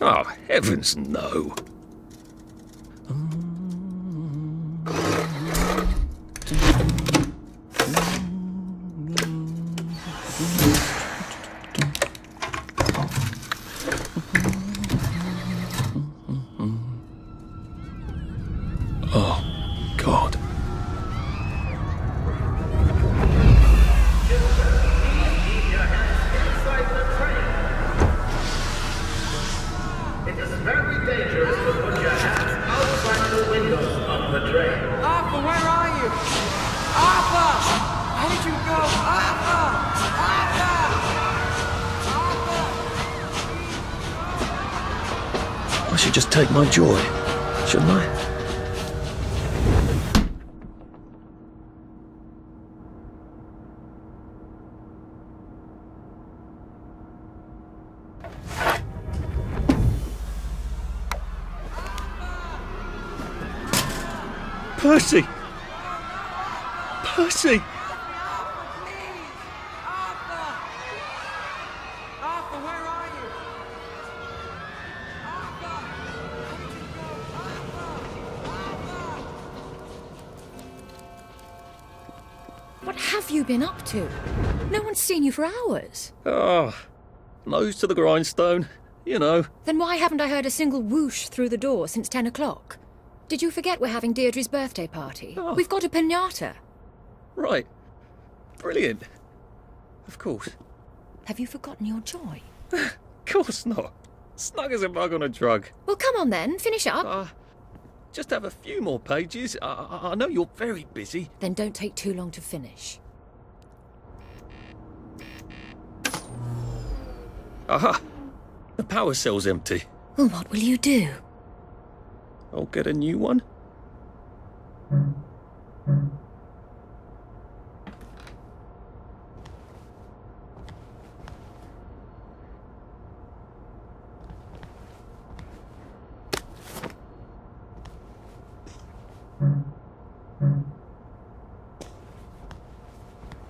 Oh, heavens no. Oh, God. It is very dangerous to put your hands outside the windows of the train. Arthur, where are you? Arthur! Where did you go? Arthur! Arthur! Arthur! I should just take my joy, shouldn't I? Percy! Percy! Arthur! Arthur, where are you? Arthur! Where did you go? Arthur! What have you been up to? No one's seen you for hours. Ah, nose to the grindstone, you know. Then why haven't I heard a single whoosh through the door since 10 o'clock? Did you forget we're having Deirdre's birthday party? Oh. We've got a piñata. Right. Brilliant. Of course. Have you forgotten your joy? Of course not. Snug as a bug on a drug. Well, come on then, finish up. Just have a few more pages. I know you're very busy. Then don't take too long to finish. Aha! The power cell's empty. Well, what will you do? I'll get a new one.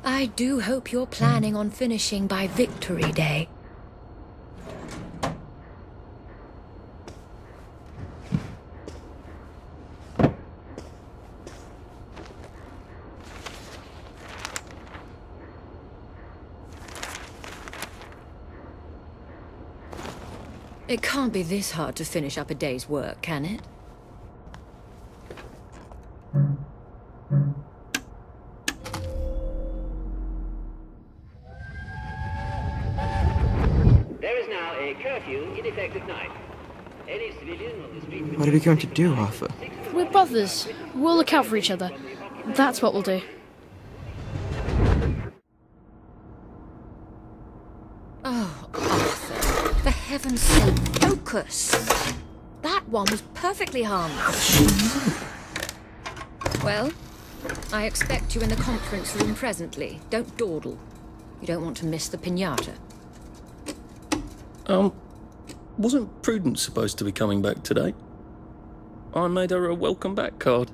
I do hope you're planning on finishing by Victory Day. It can't be this hard to finish up a day's work, can it? There is now a curfew in effect at night. Any civilian on the street... What are we going to do, Arthur? We're brothers. We'll look out for each other. That's what we'll do. Oh, Arthur, for heaven's sake, focus! That one was perfectly harmless. Well, I expect you in the conference room presently. Don't dawdle. You don't want to miss the piñata. Wasn't Prudence supposed to be coming back today? I made her a welcome back card.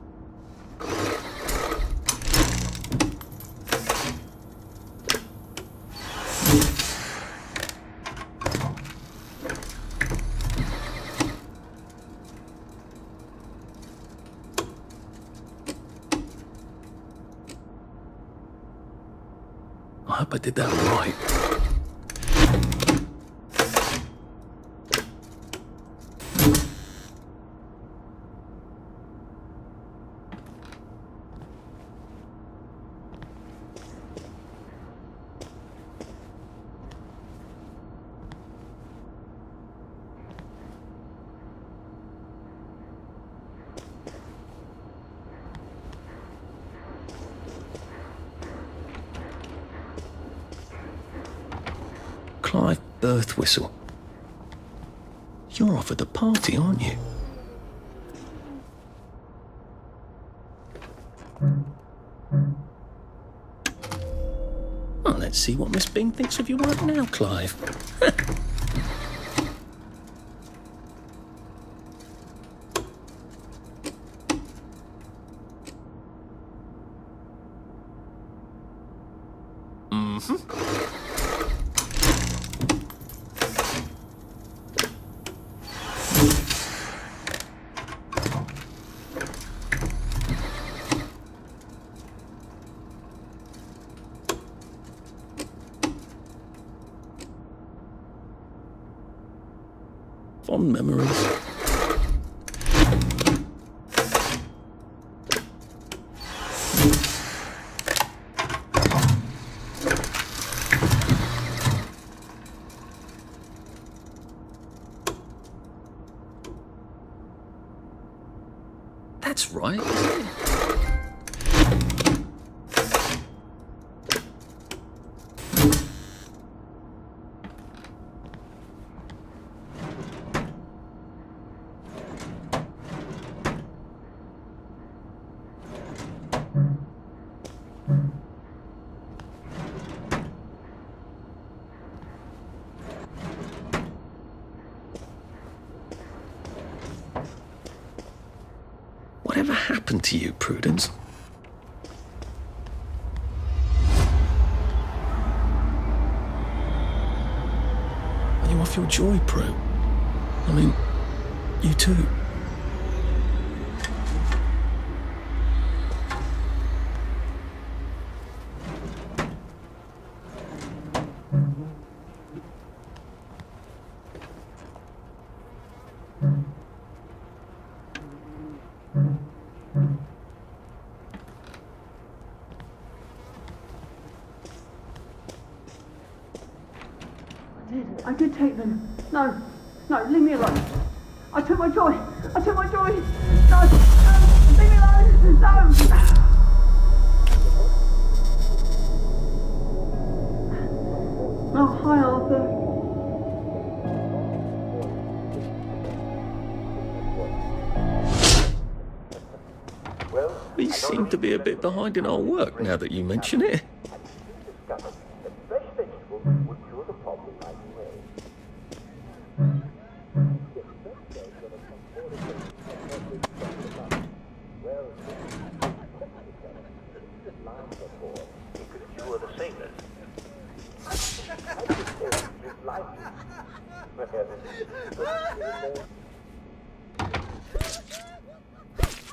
I hope I did that right. Clive birth whistle. You're off at the party, aren't you? See what Miss Bing thinks of your work now, Clive. Fond memories. That's right, isn't it? Whatever happened to you, Prudence? Are you off your joy, Prue? I mean, you too. I did take them. No, leave me alone. I took my joy. No, leave me alone. No. Oh, hi, Arthur. We seem to be a bit behind in our work now that you mention it.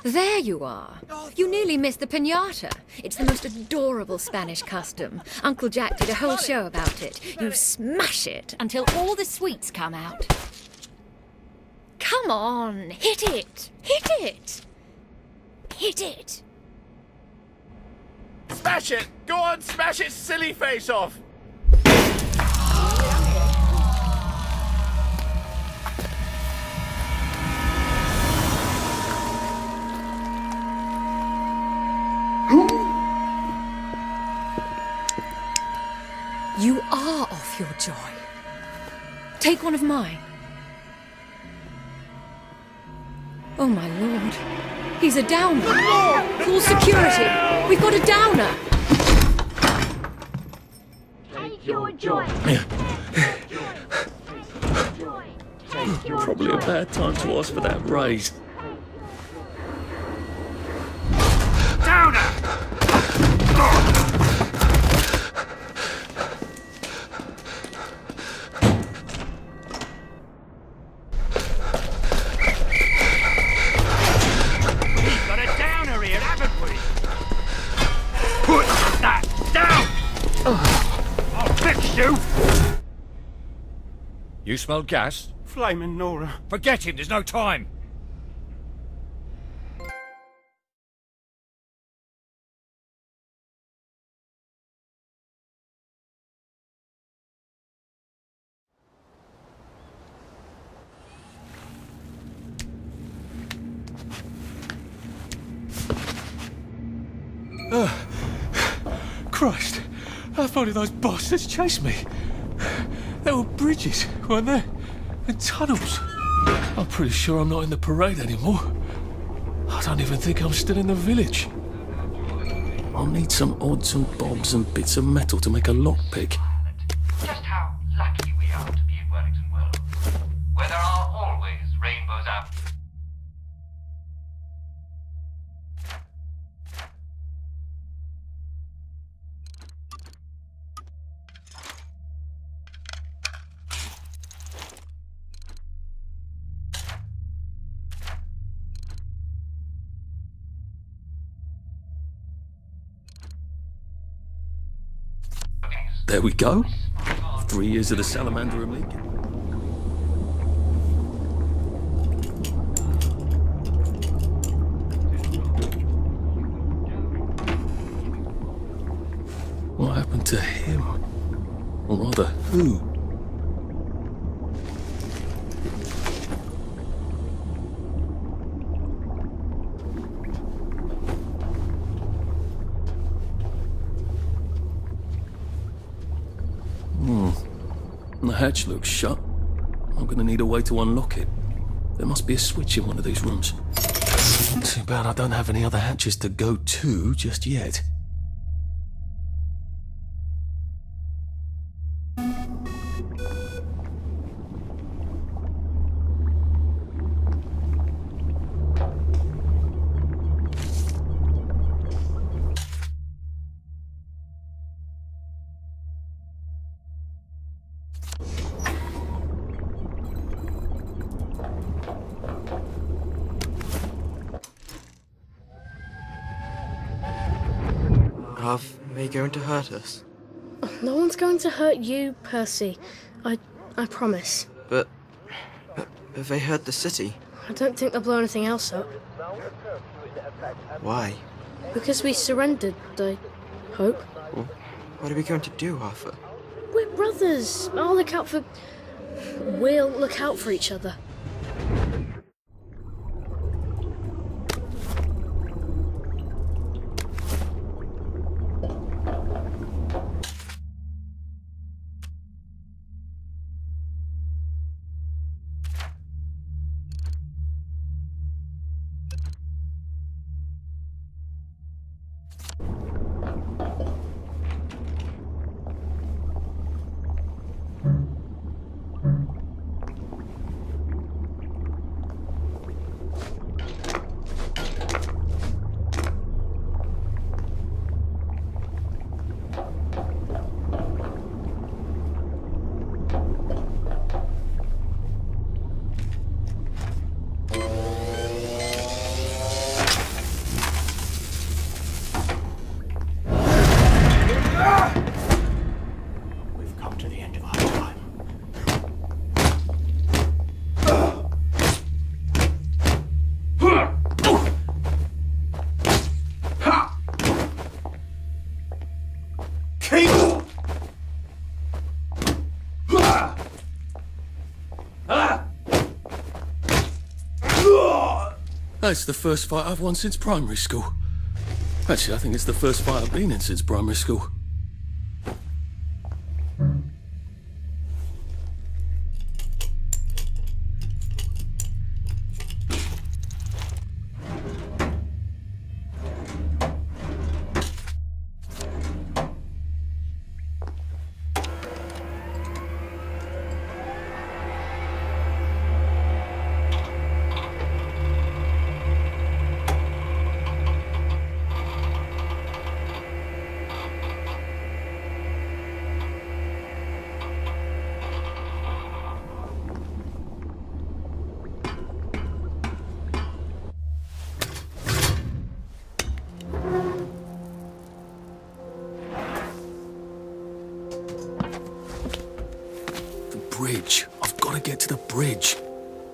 There you are. You nearly missed the piñata. It's the most adorable Spanish custom. Uncle Jack did a whole show about it. You smash it until all the sweets come out. Come on, hit it! Hit it! Hit it! Smash it! Go on, smash its silly face off! You are off your joy. Take one of mine. Oh my lord. He's a downer. Call security. We've got a downer. Take your joy. Probably a bad time to ask for that raise. Downer! We've got a downer here, haven't we? Put that down! I'll fix you! You smell gas? Flaming Nora. Forget him, there's no time! Christ, how far did those bastards chase me? There were bridges, weren't there? And tunnels. I'm pretty sure I'm not in the parade anymore. I don't even think I'm still in the village. I'll need some odds and bobs and bits of metal to make a lockpick. Just how lucky we are to be in Wellington World, where there are always rainbows out. There we go. 3 years of the Salamander League. What happened to him? Or rather, who? The hatch looks shut. I'm gonna need a way to unlock it. There must be a switch in one of these rooms. Too bad I don't have any other hatches to go to just yet. Are they going to hurt us? No one's going to hurt you, Percy. I promise. But have they hurt the city? I don't think they'll blow anything else up. Why? Because we surrendered, I hope. Well, what are we going to do, Arthur? We're brothers. We'll look out for each other. That's the first fight I've won since primary school. Actually, I think it's the first fight I've been in since primary school. Bridge. I've got to get to the bridge.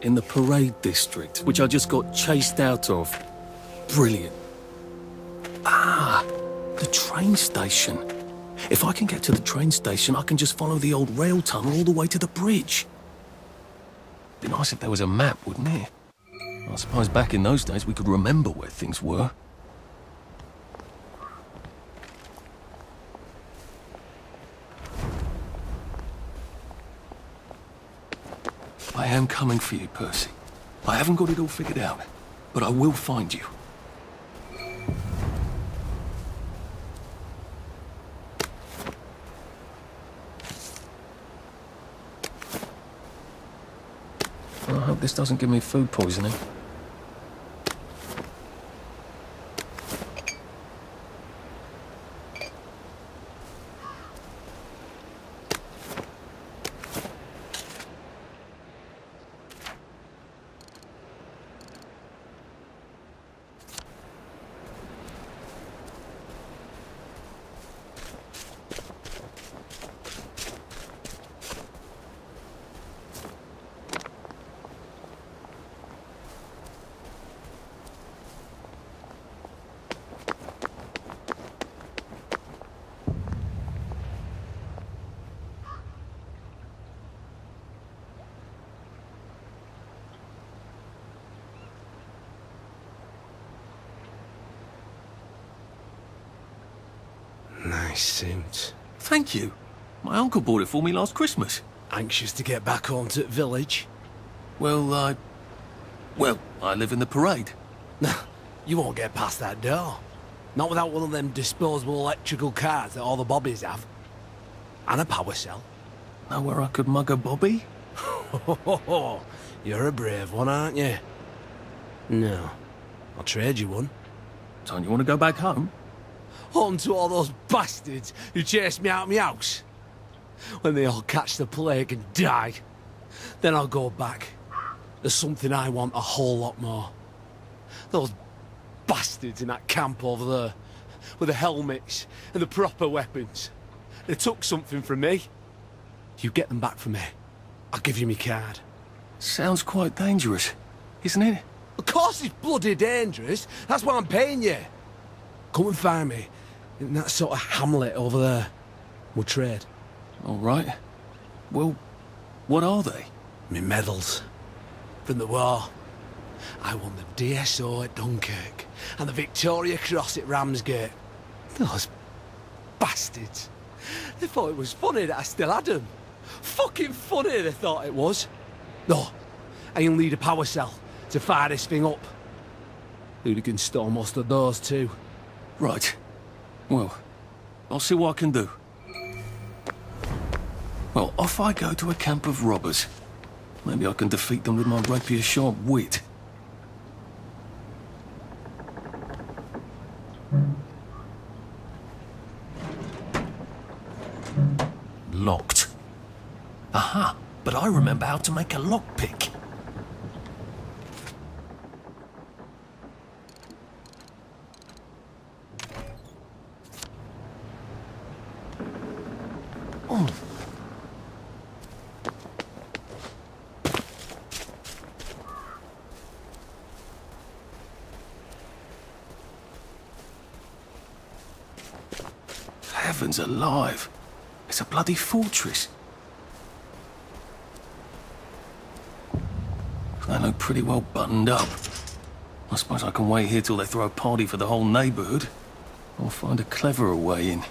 In the parade district, which I just got chased out of. Brilliant. Ah, the train station. If I can get to the train station, I can just follow the old rail tunnel all the way to the bridge. Be nice if there was a map, wouldn't it? I suppose back in those days we could remember where things were. I am coming for you, Percy. I haven't got it all figured out, but I will find you. this doesn't give me food poisoning. Nice suit. Thank you. My uncle bought it for me last Christmas. Anxious to get back home to the village? Well, I live in the parade. You won't get past that door. Not without one of them disposable electrical cars that all the bobbies have. And a power cell. Know where I could mug a bobby? You're a brave one, aren't you? No. I'll trade you one. Don't you want to go back home? Home to all those bastards who chased me out of my house. When they all catch the plague and die, then I'll go back. There's something I want a whole lot more. Those bastards in that camp over there, with the helmets and the proper weapons. They took something from me. You get them back from me, I'll give you my card. Sounds quite dangerous, isn't it? Of course it's bloody dangerous. That's why I'm paying you. Come and find me in that sort of hamlet over there. We'll trade. All right. Well, what are they? Me medals. From the war. I won the DSO at Dunkirk and the Victoria Cross at Ramsgate. Those bastards. They thought it was funny that I still had them. Fucking funny they thought it was. No, I only need a power cell to fire this thing up. Hooligans stole most of those too. Right. Well, I'll see what I can do. Well, off I go to a camp of robbers. Maybe I can defeat them with my rapier-sharp wit. Locked. Aha! But I remember how to make a lockpick. Heavens alive! It's a bloody fortress. They look pretty well buttoned up. I suppose I can wait here till they throw a party for the whole neighbourhood. Or find a cleverer way in.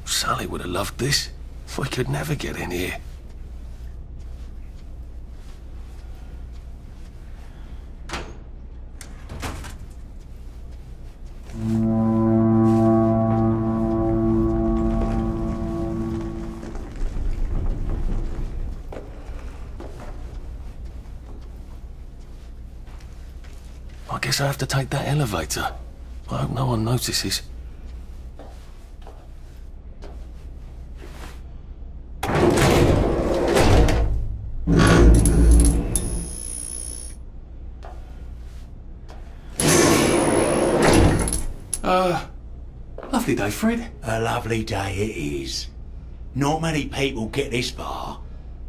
Sally would have loved this. We could never get in here. I guess I have to take that elevator. I hope no one notices. Lovely day, Fred. A lovely day it is. Not many people get this far.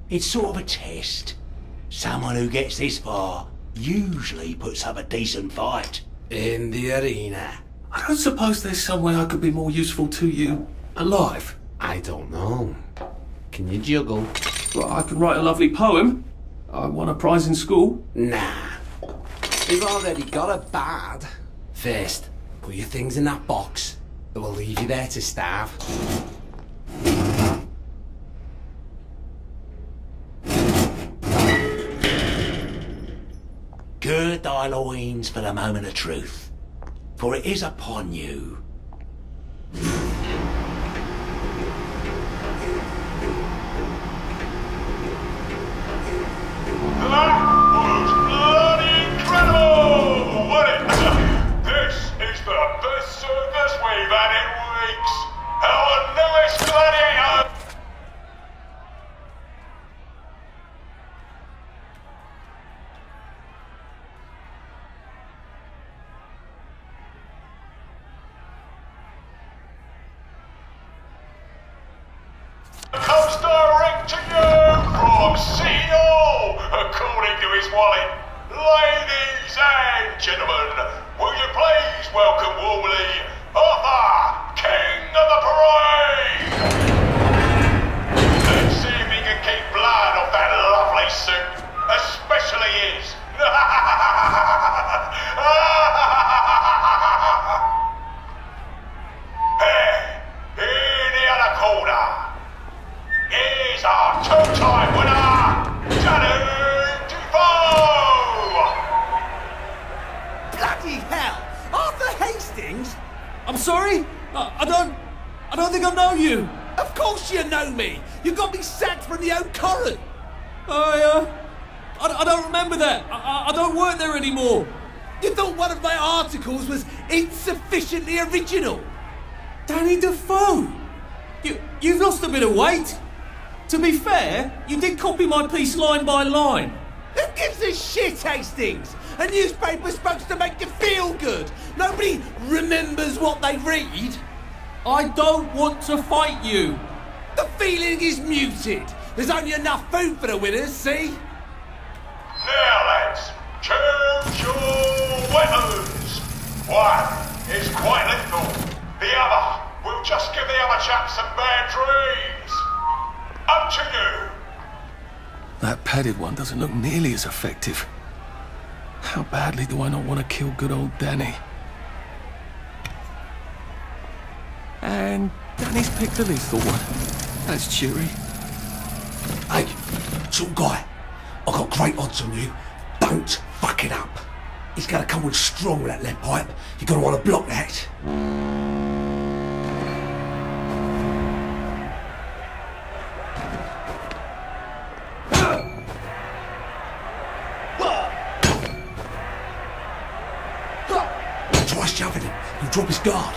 It's sort of a test. Someone who gets this far usually puts up a decent fight. In the arena. I don't suppose there's some way I could be more useful to you alive. I don't know. Can you juggle? Well, I can write a lovely poem. I won a prize in school. Nah. You've already got a bad. First, put your things in that box. It will leave you there to starve. Gird thy loins for the moment of truth, for it is upon you. That was bloody incredible, wasn't it? This is the best circus we've had in weeks. Our newest gladiator. Comes direct to you from CEO, according to his wallet. Ladies and gentlemen, will you please welcome warmly Arthur, King of the Parade? Let's see if he can keep blood off that lovely suit, especially his. Hey, in the other corner. Is our two-time winner, Danny Defoe! Bloody hell! Arthur Hastings? I'm sorry? I don't think I know you. Of course you know me. You got me sacked from the old Coran. I don't remember that. I don't work there anymore. You thought one of my articles was insufficiently original? Danny Defoe? You've lost a bit of weight. To be fair, you did copy my piece line by line. Who gives a shit, Hastings? A newspaper's supposed to make you feel good. Nobody remembers what they read. I don't want to fight you. The feeling is muted. There's only enough food for the winners, see? Now, lads, choose your weapons. One is quite lethal. The other will just give the other chap some bad dreams. Up to you. That padded one doesn't look nearly as effective. How badly do I not want to kill good old Danny? And Danny's picked the lethal one. That's cheery. Hey, some guy. I got great odds on you. Don't fuck it up. He's gonna come on strong with that lead pipe. You're gonna want to block that. Try shoving him. He'll drop his guard.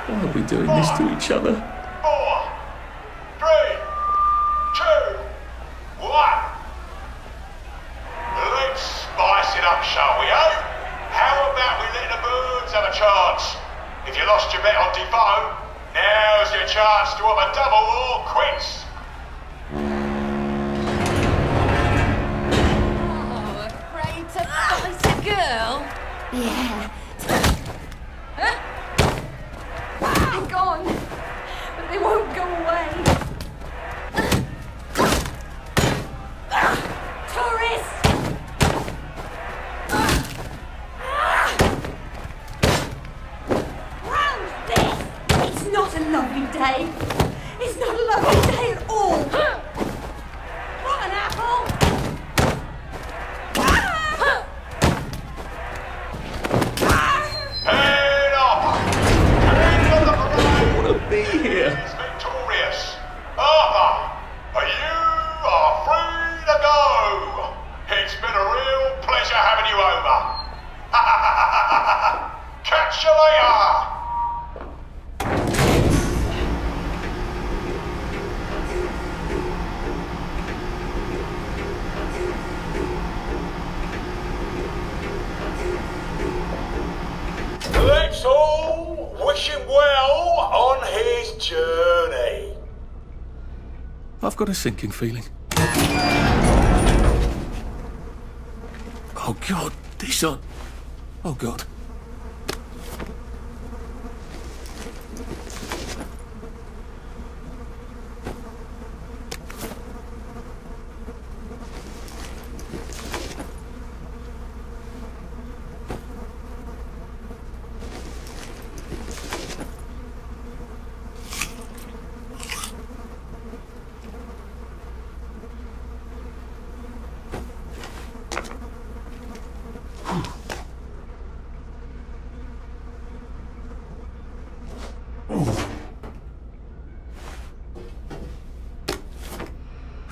Why are we doing this to each other? 4, 3, 2, 1. Let's spice it up, shall we, eh? How about we let the birds have a chance? If you lost your bet on Defoe, now's your chance to have a double or quits. Oh, afraid to fight a girl? Yeah. They're gone, but they won't go away. Tourist! How's this? It's not a lovely day. It's not a lovely day at all. What an apple! Head up! King of the Parade! I want to be here. Is victorious. Arthur, you are free to go. It's been a real pleasure having you over. So, wish him well on his journey. I've got a sinking feeling. Oh God, these aren't... Oh God.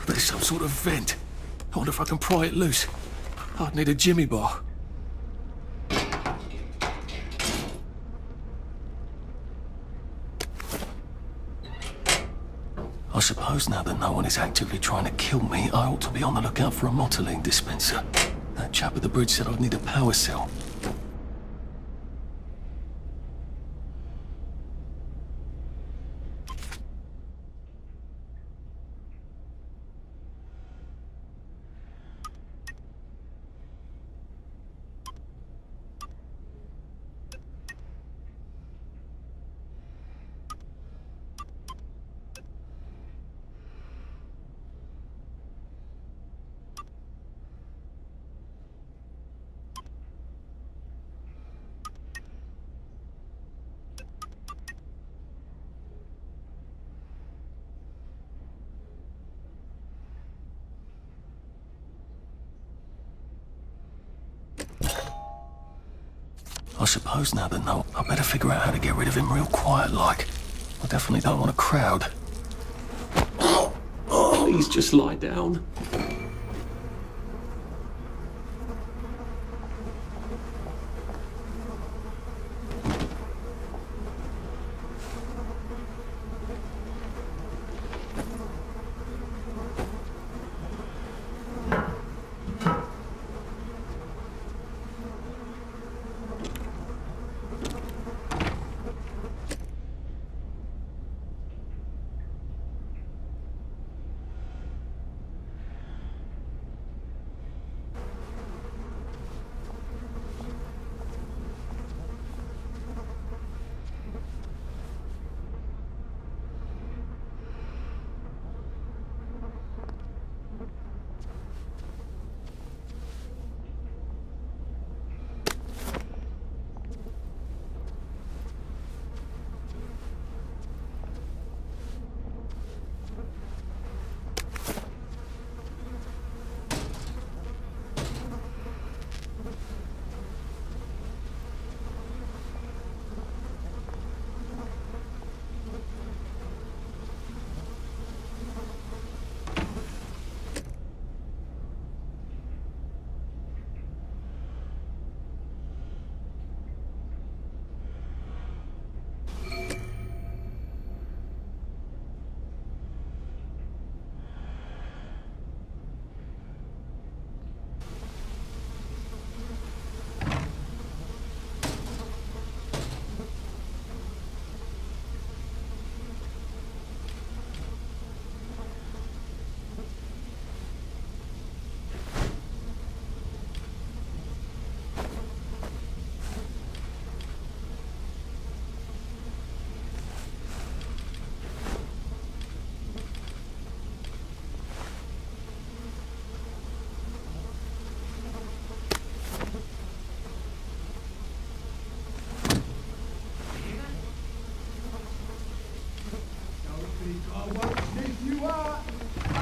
There's some sort of vent. I wonder if I can pry it loose. I'd need a jimmy bar. I suppose now that no one is actively trying to kill me, I ought to be on the lookout for a motoline dispenser. That chap at the bridge said I'd need a power cell. I suppose now that no, I better figure out how to get rid of him real quiet like. I definitely don't want a crowd. Please just lie down.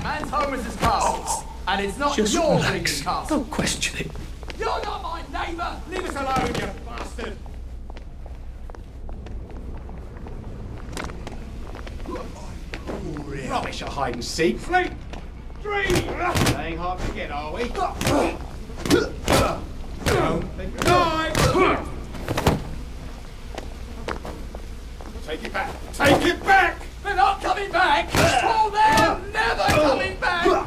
Man's home is his castle, and it's not Just your relax. bleeding castle. Don't question it. You're not my neighbour! Leave us alone, you bastard! Rubbish at hide and seek. Fleet! Playing hard to get, are we? Don't think we die! Take it back! Take it back! They're not coming back! Oh, they're never coming back!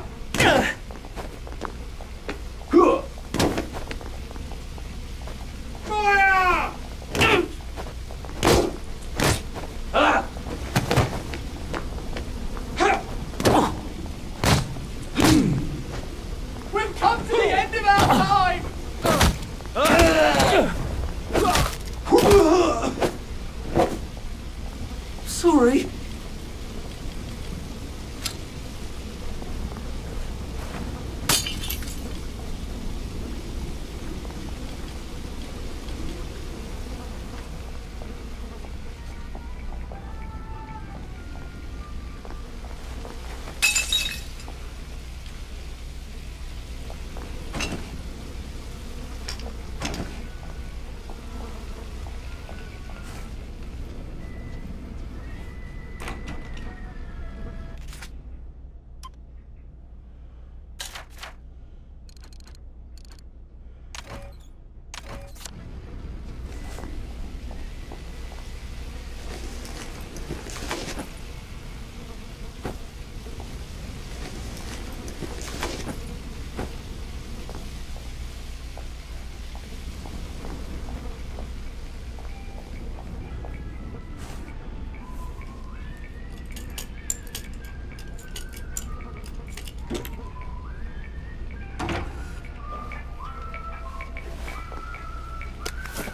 Fire! Sorry.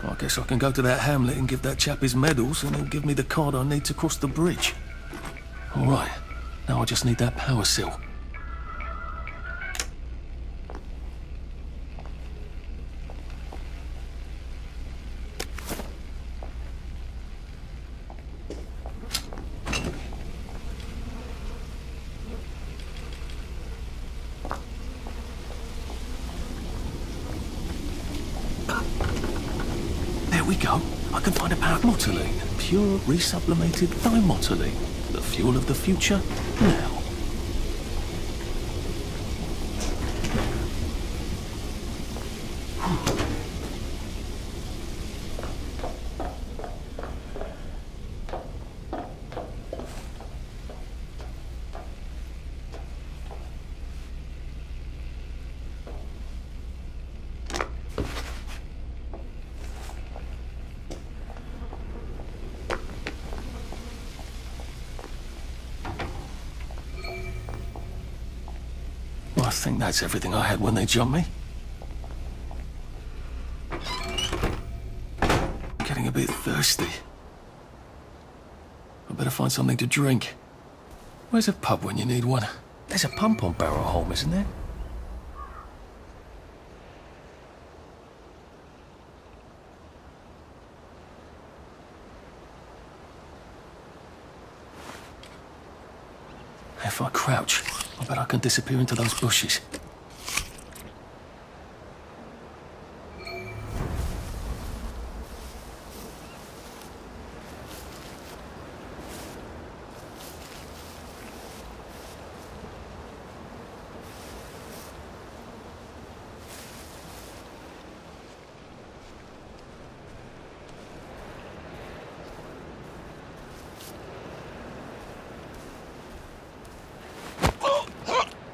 I guess I can go to that hamlet and give that chap his medals, and he'll give me the card I need to cross the bridge. All right, now I just need that power cell. There we go. I can find a powered motoline. Pure resublimated thiomotoline. The fuel of the future, now. I think that's everything I had when they jumped me. Getting a bit thirsty. I better find something to drink. Where's a pub when you need one? There's a pump on Barrow Holm, isn't there? If I crouch, I bet I can disappear into those bushes.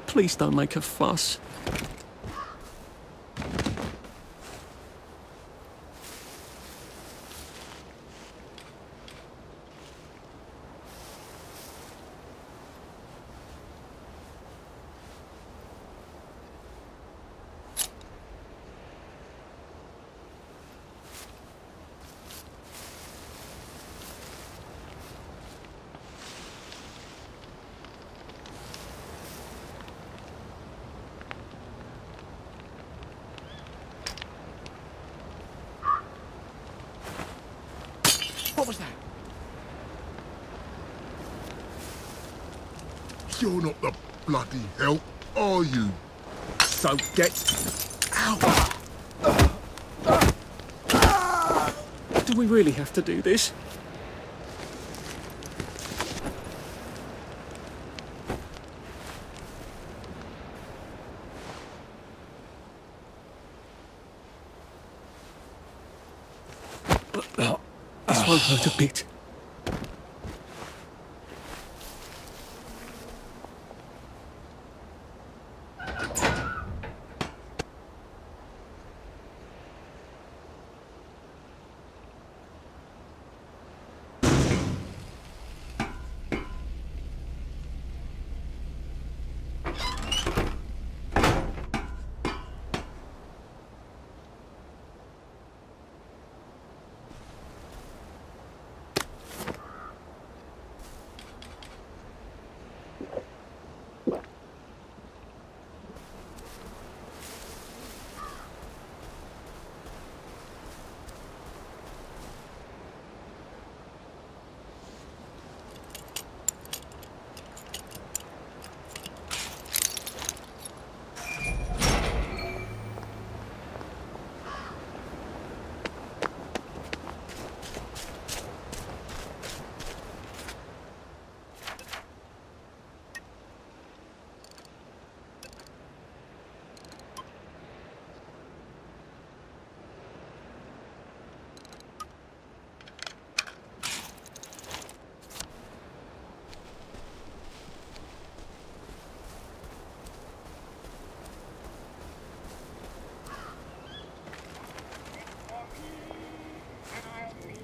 Please don't make a fuss. What was that? You're not the bloody help, are you? So get out! Do we really have to do this? This won't hurt a bit.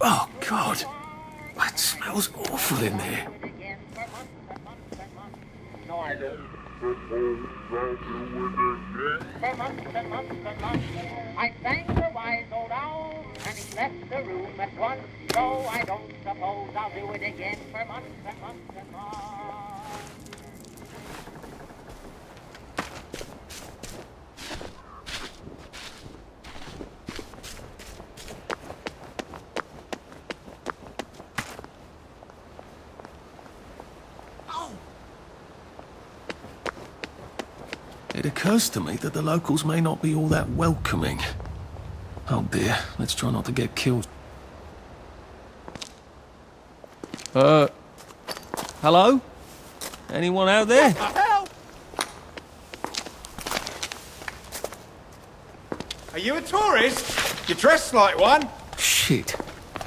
Oh, God. That smells awful in there. I thanked the wise old owl, and he left the room at once. So I don't suppose I'll do it again for months and months and months. It occurs to me that the locals may not be all that welcoming. Oh dear, let's try not to get killed. Hello? Anyone out there? Help! Are you a tourist? You're dressed like one. Shit.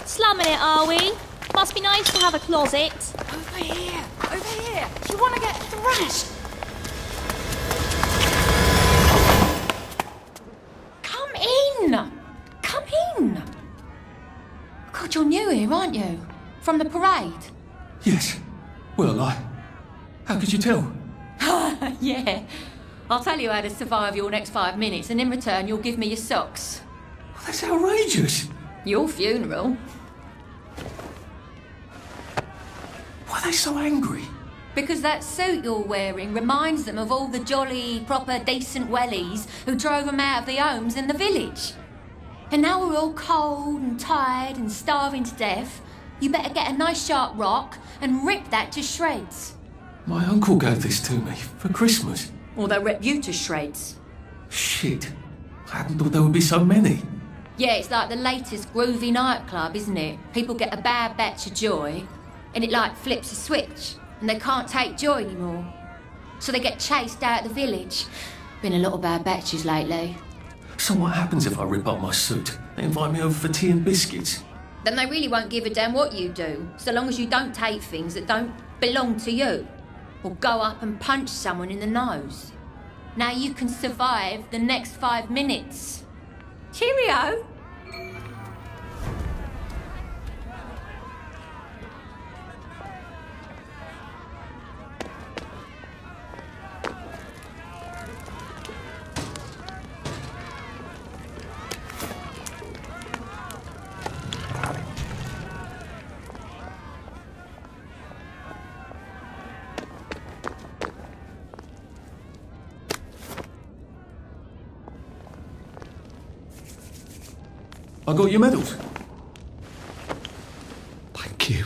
Slumming it, are we? Must be nice to have a closet. Over here! Over here! Do you want to get thrashed? Come in! Come in! God, you're new here, aren't you? From the parade? Yes. Well, how could you tell? Yeah. I'll tell you how to survive your next 5 minutes, and in return you'll give me your socks. Well, that's outrageous. Your funeral. Why are they so angry? Because that suit you're wearing reminds them of all the jolly, proper, decent wellies who drove them out of their homes in the village. And now we're all cold and tired and starving to death. You better get a nice sharp rock and rip that to shreds. My uncle gave this to me for Christmas. Or they'll rip you to shreds. Shit. I hadn't thought there would be so many. Yeah, it's like the latest groovy nightclub, isn't it? People get a bad batch of joy, and it like flips a switch, and they can't take joy anymore. So they get chased out of the village. Been a lot of bad batches lately. So what happens if I rip up my suit? They invite me over for tea and biscuits. Then they really won't give a damn what you do, so long as you don't take things that don't belong to you. Or go up and punch someone in the nose. Now you can survive the next 5 minutes. Cheerio! I got your medals. Thank you.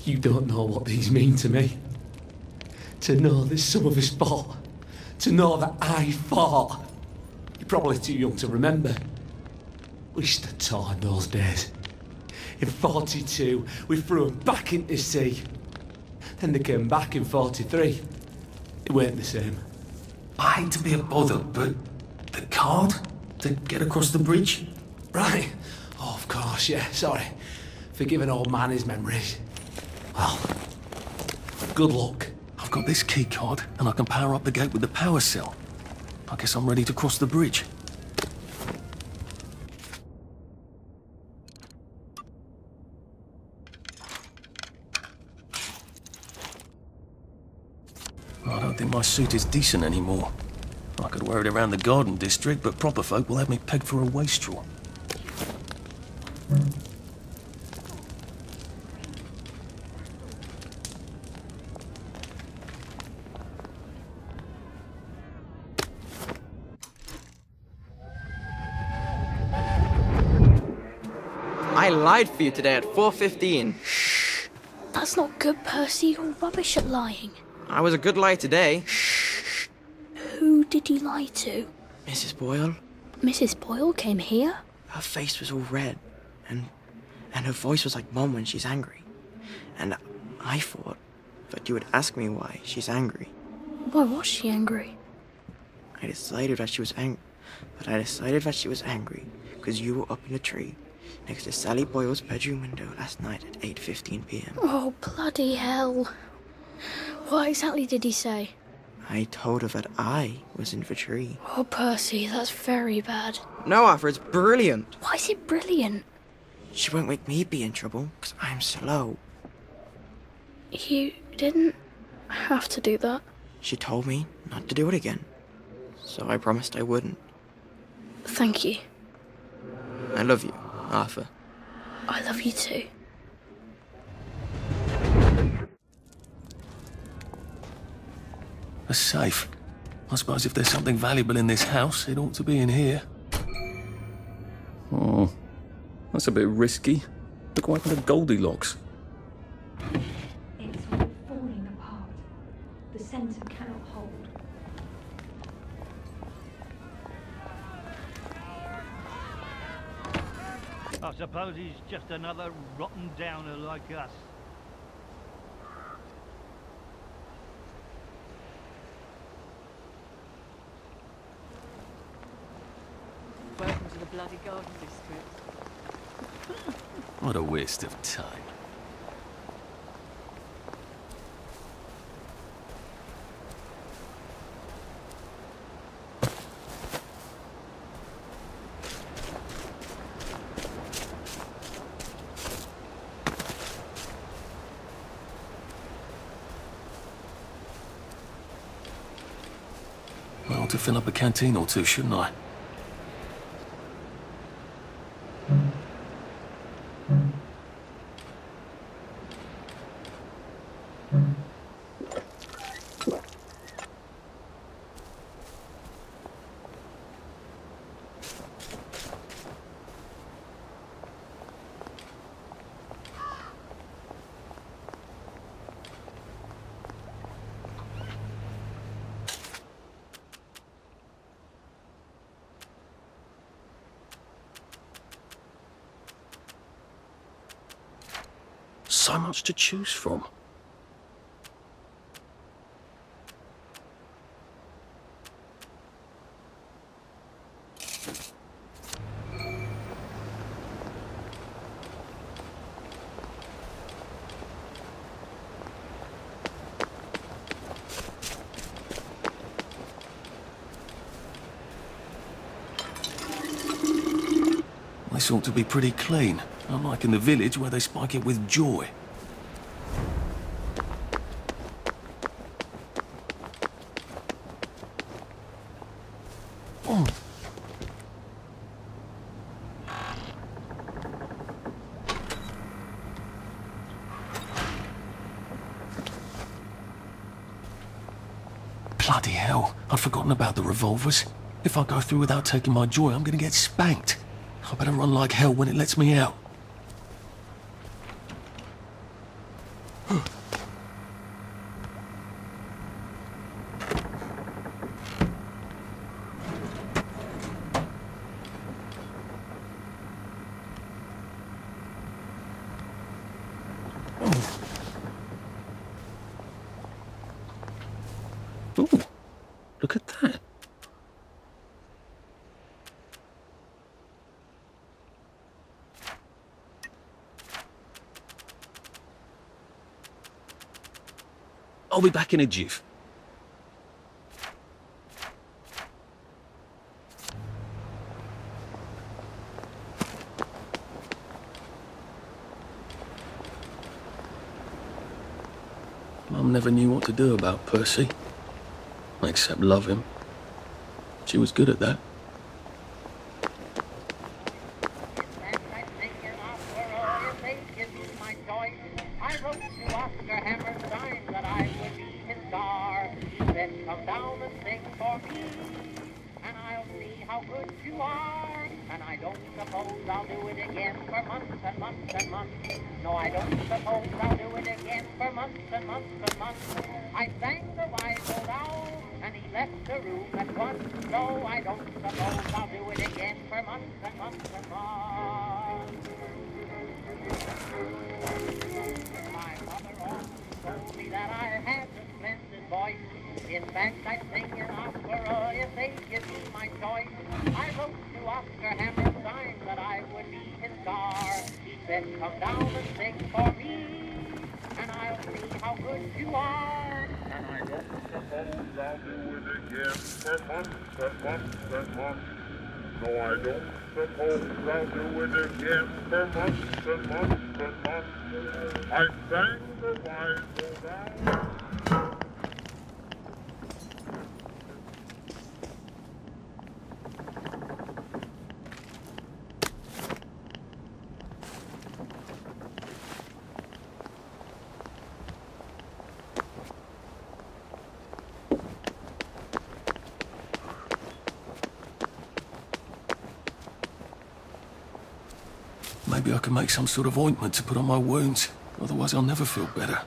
You don't know what these mean to me. To know that some of us fought. To know that I fought. You're probably too young to remember. We stood tall in those days. In 42, we threw them back into the sea. Then they came back in 43. It weren't the same. I hate to be a bother, but the card to get across the bridge? Right. Oh, of course, yeah, sorry. Forgive an old man his memories. Well, good luck. I've got this key card, and I can power up the gate with the power cell. I guess I'm ready to cross the bridge. I don't think my suit is decent anymore. I could wear it around the garden district, but proper folk will have me pegged for a wastrel. I lied for you today at 4:15. Shh. That's not good, Percy. You're rubbish at lying. I was a good liar today. Who did you lie to? Mrs. Boyle. Mrs. Boyle came here? Her face was all red, and her voice was like Mom when she's angry. And I thought that you would ask me why she's angry. Why was she angry? I decided that she was angry because you were up in the tree next to Sally Boyle's bedroom window last night at 8:15 p.m. Oh, bloody hell. What exactly did he say? I told her that I was in the tree. Oh, Percy, that's very bad. No, Arthur, it's brilliant. Why is it brilliant? She won't make me be in trouble, because I'm slow. You didn't have to do that. She told me not to do it again, so I promised I wouldn't. Thank you. I love you, Arthur. I love you too. A safe. I suppose if there's something valuable in this house, it ought to be in here. Oh, that's a bit risky. Look what happened to Goldilocks. It's all falling apart. The centre cannot hold. I suppose he's just another rotten downer like us. Welcome to the bloody garden district. What a waste of time. I ought to fill up a canteen or two, shouldn't I? So much to choose from. This ought to be pretty clean, unlike in the village where they spike it with joy. Oh. Bloody hell, I'd forgotten about the revolvers. If I go through without taking my joy, I'm gonna get spanked. I better run like hell when it lets me out. Ooh, look at that. I'll be back in a jiff. Mum never knew what to do about Percy, except love him. She was good at that. Come down and sing for me, and I'll see how good you are. And I don't suppose I'll do it again for months and months and months. No, I don't suppose I'll do it again for months and months and months. I sang the wise old owl, and he left the room at once. No, I don't suppose I'll do it again for months and months and months. My mother always told me that I had a splendid voice. In fact, I'd sing an opera if they give me my choice. I wrote to Oscar Hammerstein that I would be his star. He said, come down and sing for me, and I'll see how good you are. And I don't suppose I'll do it again for months and months and months. No, I don't suppose I'll do it again for months and months and months. I sang the wise old owl. Maybe I can make some sort of ointment to put on my wounds. Otherwise I'll never feel better.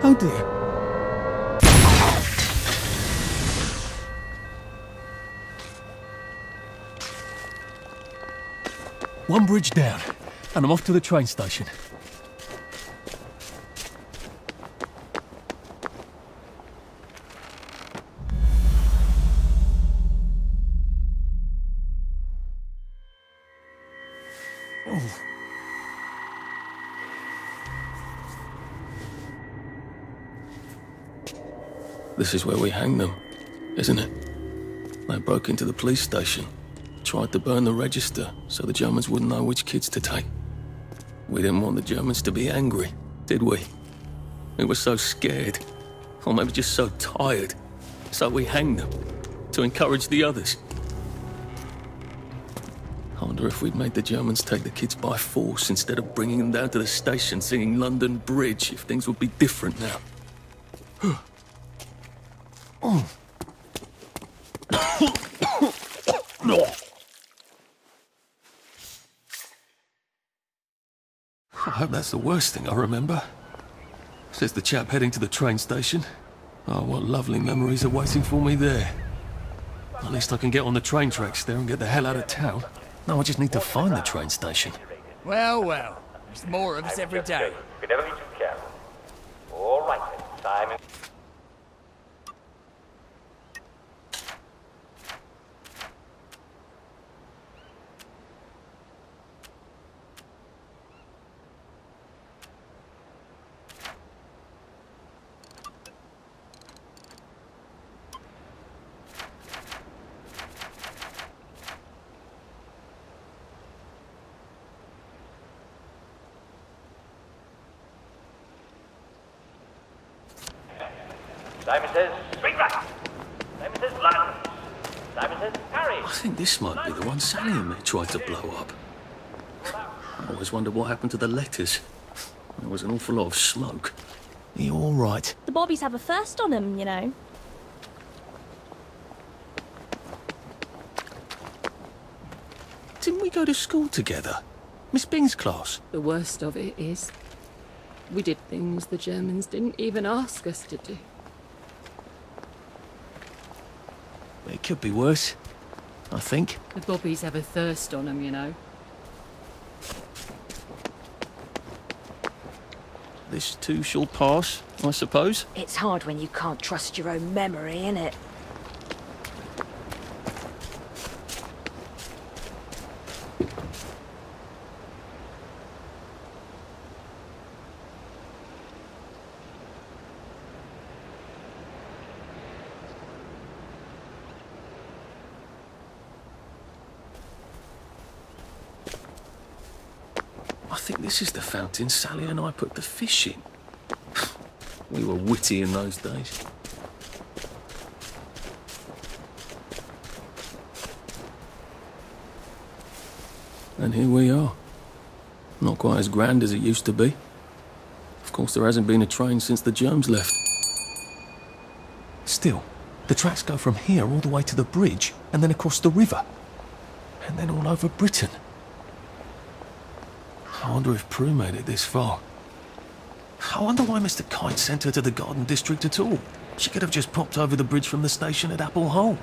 Oh dear. One bridge down, and I'm off to the train station. This is where we hang them, isn't it? They broke into the police station, tried to burn the register so the Germans wouldn't know which kids to take. We didn't want the Germans to be angry, did we? We were so scared, or maybe just so tired, so we hanged them to encourage the others. I wonder if we'd made the Germans take the kids by force instead of bringing them down to the station singing London Bridge, if things would be different now. I hope that's the worst thing I remember. Says the chap heading to the train station. Oh, what lovely memories are waiting for me there. At least I can get on the train tracks there and get the hell out of town. Now I just need to find the train station. Well, well. There's more of us every day. You can never be too careful. All right then, Simon. Simon says, swing right. Simon says, lunge. Simon says, parry. I think this might be the one Sally and me tried to blow up. I always wondered what happened to the letters. There was an awful lot of smoke. Are you all right? The Bobbies have a first on them, you know. Didn't we go to school together? Miss Bing's class? The worst of it is, we did things the Germans didn't even ask us to do. It could be worse, I think. The Bobbies have a thirst on them, you know. This too shall pass, I suppose. It's hard when you can't trust your own memory, innit? I think this is the fountain Sally and I put the fish in. We were witty in those days. And here we are. Not quite as grand as it used to be. Of course, there hasn't been a train since the Germs left. Still, The tracks go from here all the way to the bridge, and then across the river. And then all over Britain. I wonder if Prue made it this far. I wonder why Mr. Kite sent her to the Garden District at all. She could have just popped over the bridge from the station at Apple Hole.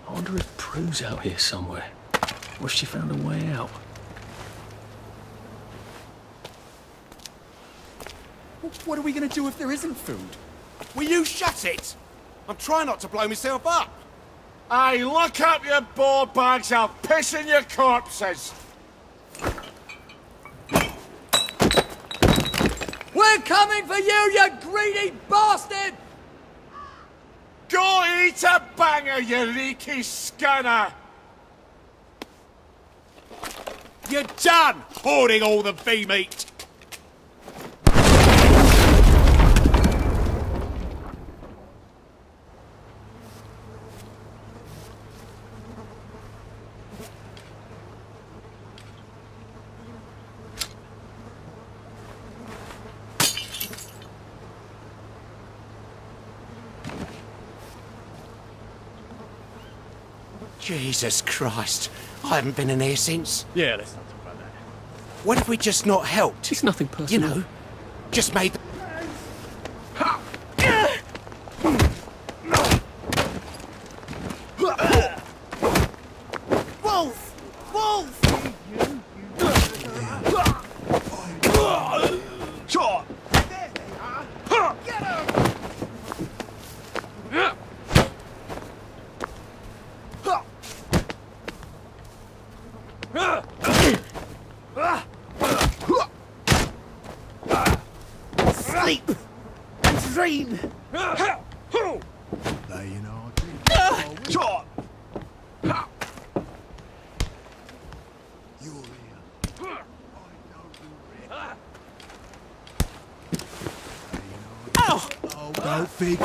I wonder if Prue's out here somewhere. Or if she found a way out. What are we going to do if there isn't food? Will you shut it? I'm trying not to blow myself up. Hey, look up your ball bags, I'll piss in your corpses. We're coming for you greedy bastard! Go eat a banger, you leaky scunner! You're done hoarding all the bee meat! Jesus Christ. I haven't been in here since. Yeah, let's not talk about that. What if we just not helped? It's nothing personal. You know, just made the... Wolf! Wolf! Shot! Get him! Sleep and dream. Laying on Shot! Ow! Oh, don't think.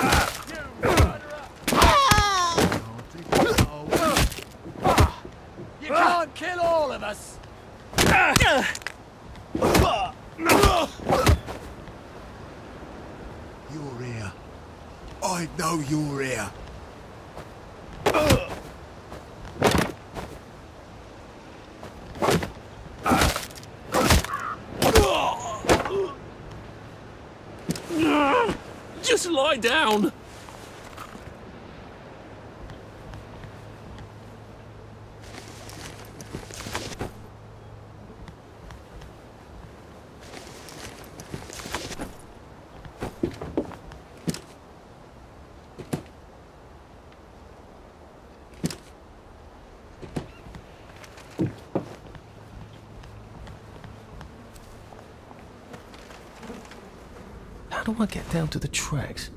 You can't kill all of us! You're here. I know you're here. Just lie down. How do I get down to the tracks?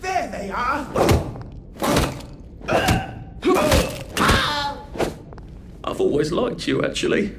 There they are! I've always liked you, actually.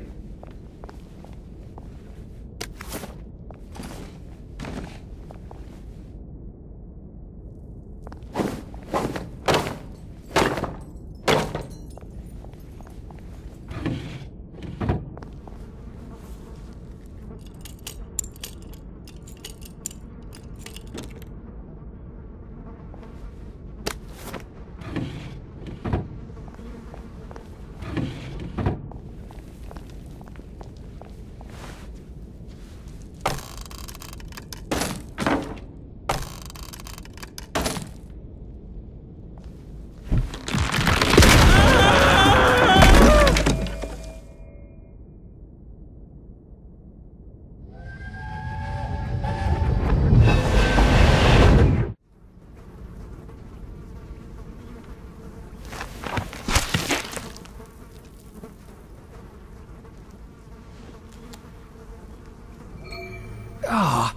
Ah,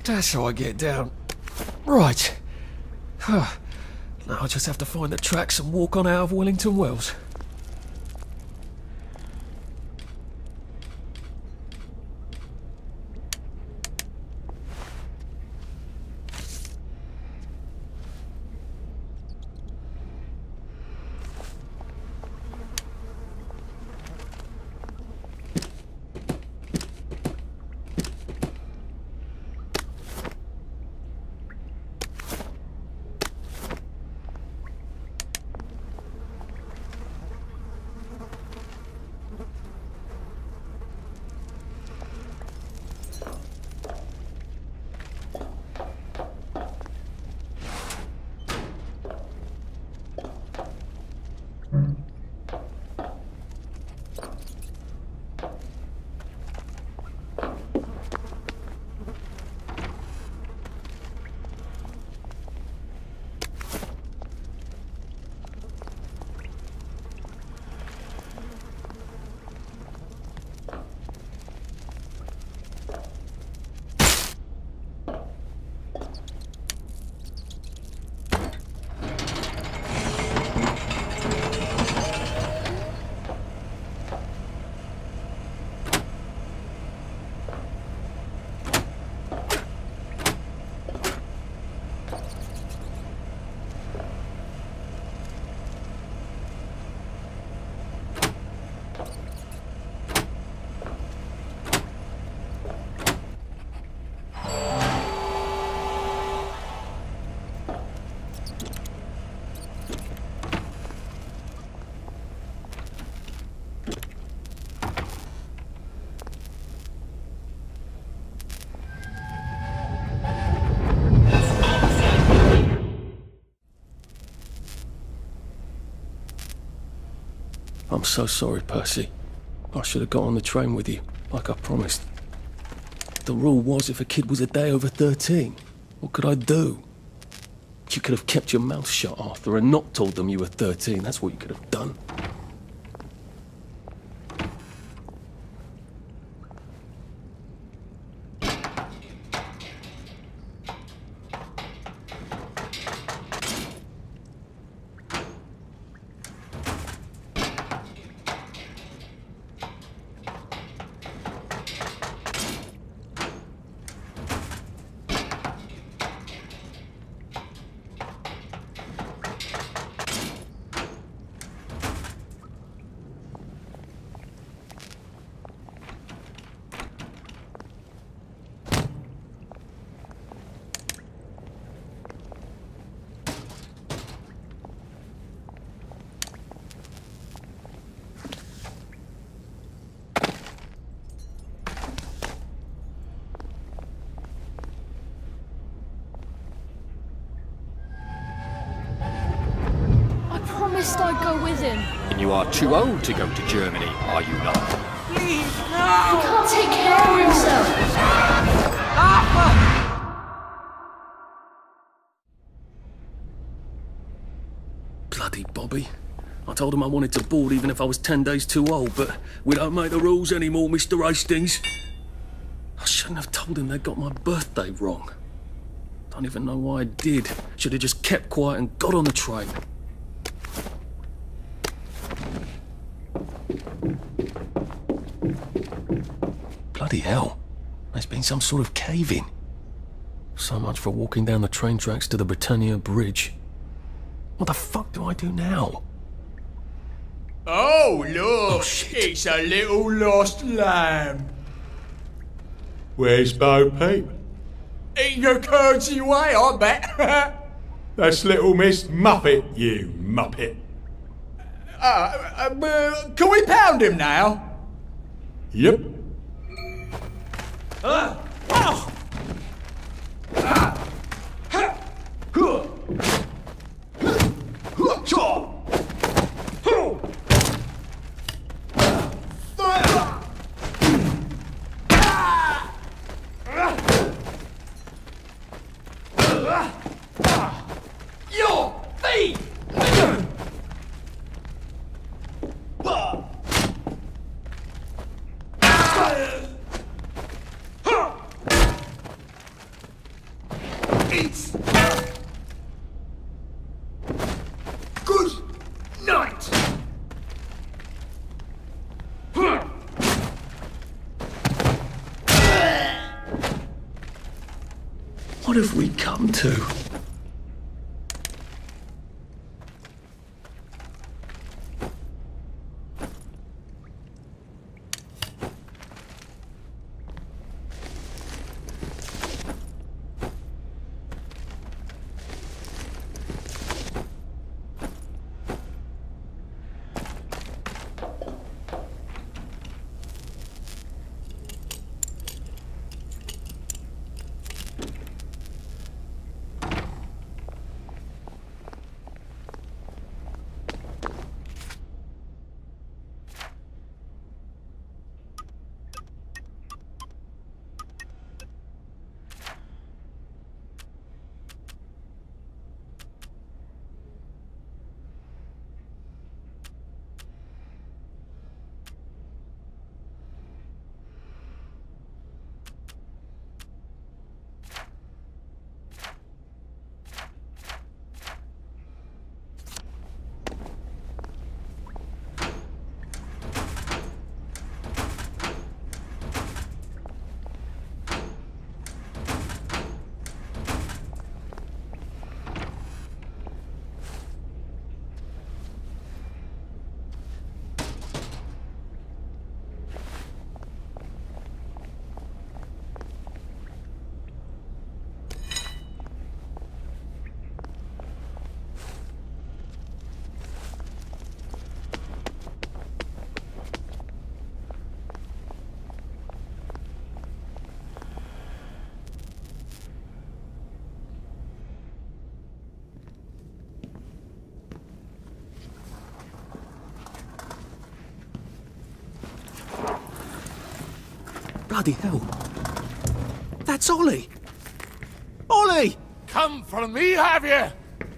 that's how I get down. Right. Now I just have to find the tracks and walk on out of Wellington Wells. I'm so sorry, Percy. I should have got on the train with you, like I promised. The rule was if a kid was a day over 13, what could I do? You could have kept your mouth shut, Arthur, and not told them you were 13. That's what you could have done. I'd go with him. And you are too old to go to Germany, are you not? Please, no! He can't take care of himself. Bloody Bobby. I told him I wanted to board even if I was 10 days too old, but we don't make the rules anymore, Mr. Hastings. I shouldn't have told him they got my birthday wrong. Don't even know why I did. Should have just kept quiet and got on the train. Bloody hell. There's been some sort of cave-in. So much for walking down the train tracks to the Britannia Bridge. What the fuck do I do now? Oh, look! It's a little lost lamb. Where's Bo Peep? In your curtsy way, I bet. That's little Miss Muppet, you muppet. Can we pound him now? Yep. Your feet! What have we come to? Bloody hell. That's Ollie! Ollie! Come for me, have you?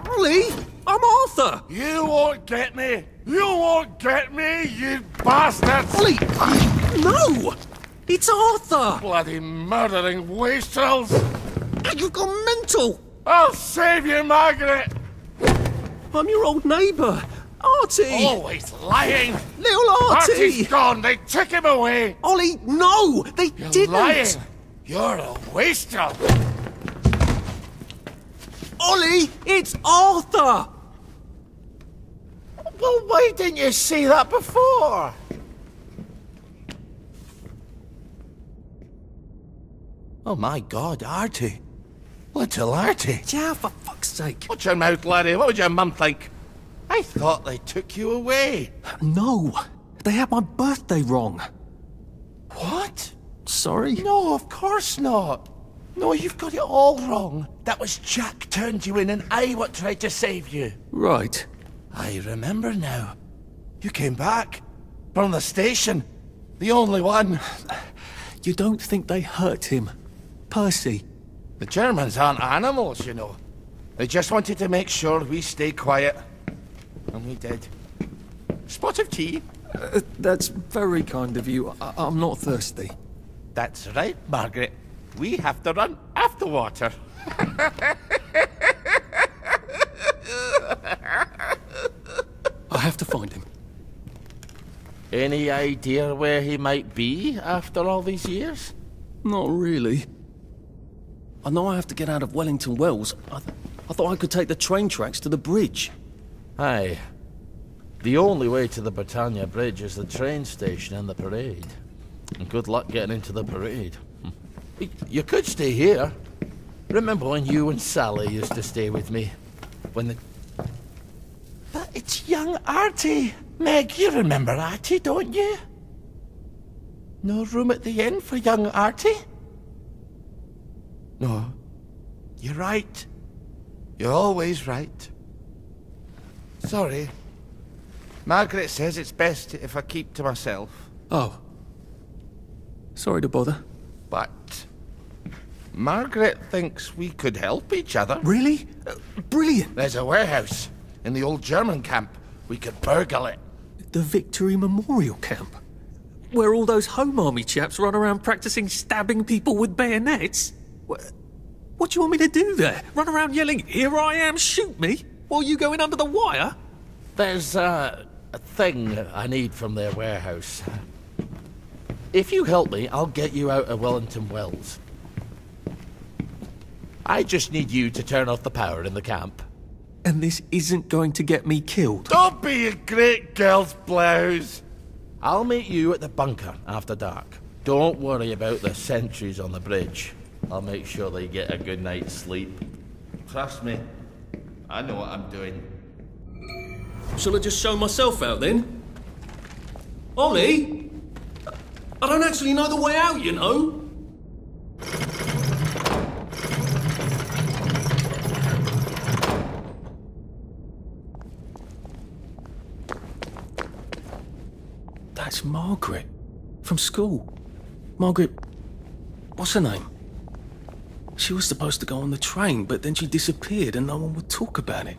Ollie! I'm Arthur! You won't get me! You won't get me, you bastards! Ollie! No! It's Arthur! Bloody murdering wastrels! You've gone mental! I'll save you, Margaret! I'm your old neighbour, Artie! Always lying! Little Artie! Artie's gone, they took him away! Ollie, no! They You're didn't! lying! You're a wastrel! Ollie, it's Arthur! Well, why didn't you say that before? Oh my God, Artie. Little Artie. Yeah, for fuck's sake. Watch your mouth, laddie. What would your mum think? I thought they took you away. No, they had my birthday wrong. What? Sorry? No, of course not. No, you've got it all wrong. That was Jack turned you in and I what tried to save you. Right. I remember now. You came back. From the station. The only one. You don't think they hurt him? Percy? The Germans aren't animals, you know. They just wanted to make sure we stay quiet. And we did. Spot of tea? That's very kind of you. I'm not thirsty. That's right, Margaret. We have to run after water. I have to find him. Any idea where he might be after all these years? Not really. I know I have to get out of Wellington Wells. I thought I could take the train tracks to the bridge. Aye. The only way to the Britannia Bridge is the train station and the parade. And good luck getting into the parade. You could stay here. Remember when you and Sally used to stay with me? When the... But it's young Artie. Meg, you remember Artie, don't you? No room at the inn for young Artie? No. You're right. You're always right. Sorry. Margaret says it's best if I keep to myself. Oh. Sorry to bother. But... Margaret thinks we could help each other. Really? Brilliant. There's a warehouse in the old German camp. We could burgle it. The Victory Memorial Camp? Where all those Home Army chaps run around practicing stabbing people with bayonets? What do you want me to do there? Run around yelling, "Here I am, shoot me," while you go in under the wire? There's a thing I need from their warehouse. If you help me, I'll get you out of Wellington Wells. I just need you to turn off the power in the camp. And this isn't going to get me killed? Don't be a great girl's blouse! I'll meet you at the bunker after dark. Don't worry about the sentries on the bridge. I'll make sure they get a good night's sleep. Trust me, I know what I'm doing. Shall I just show myself out then? Ollie? I don't actually know the way out, you know. That's Margaret. From school. Margaret... what's her name? She was supposed to go on the train, but then she disappeared and no one would talk about it.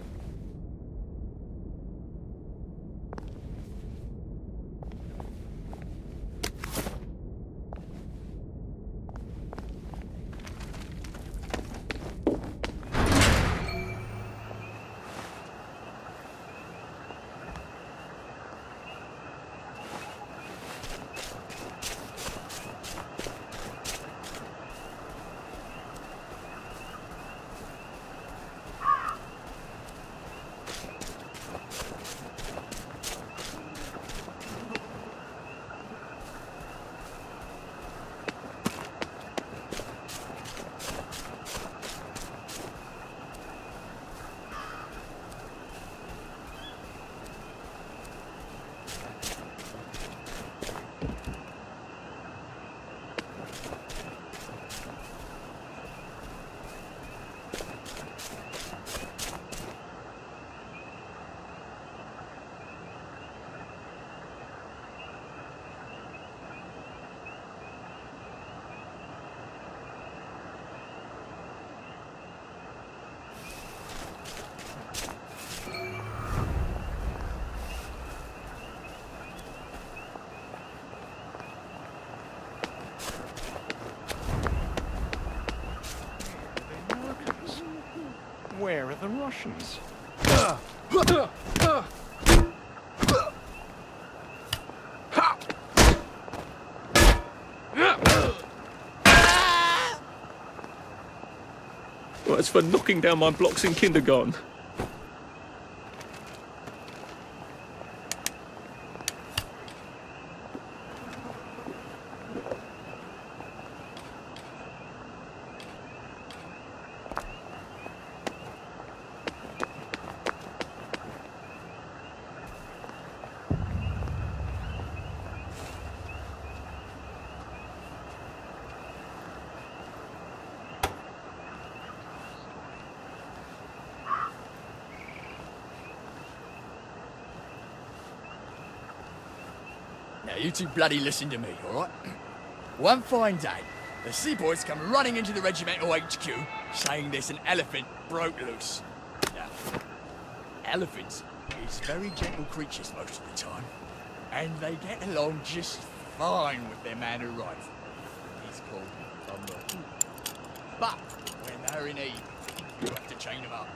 Where are the Russians? Well, it's for knocking down my blocks in kindergarten. Now, you two bloody listen to me, all right? One fine day, the seaboys come running into the regimental HQ, saying there's an elephant broke loose. Now, elephants is very gentle creatures most of the time, and they get along just fine with their man who rides them. He's called a moon. But when they're in need, you have to chain them up.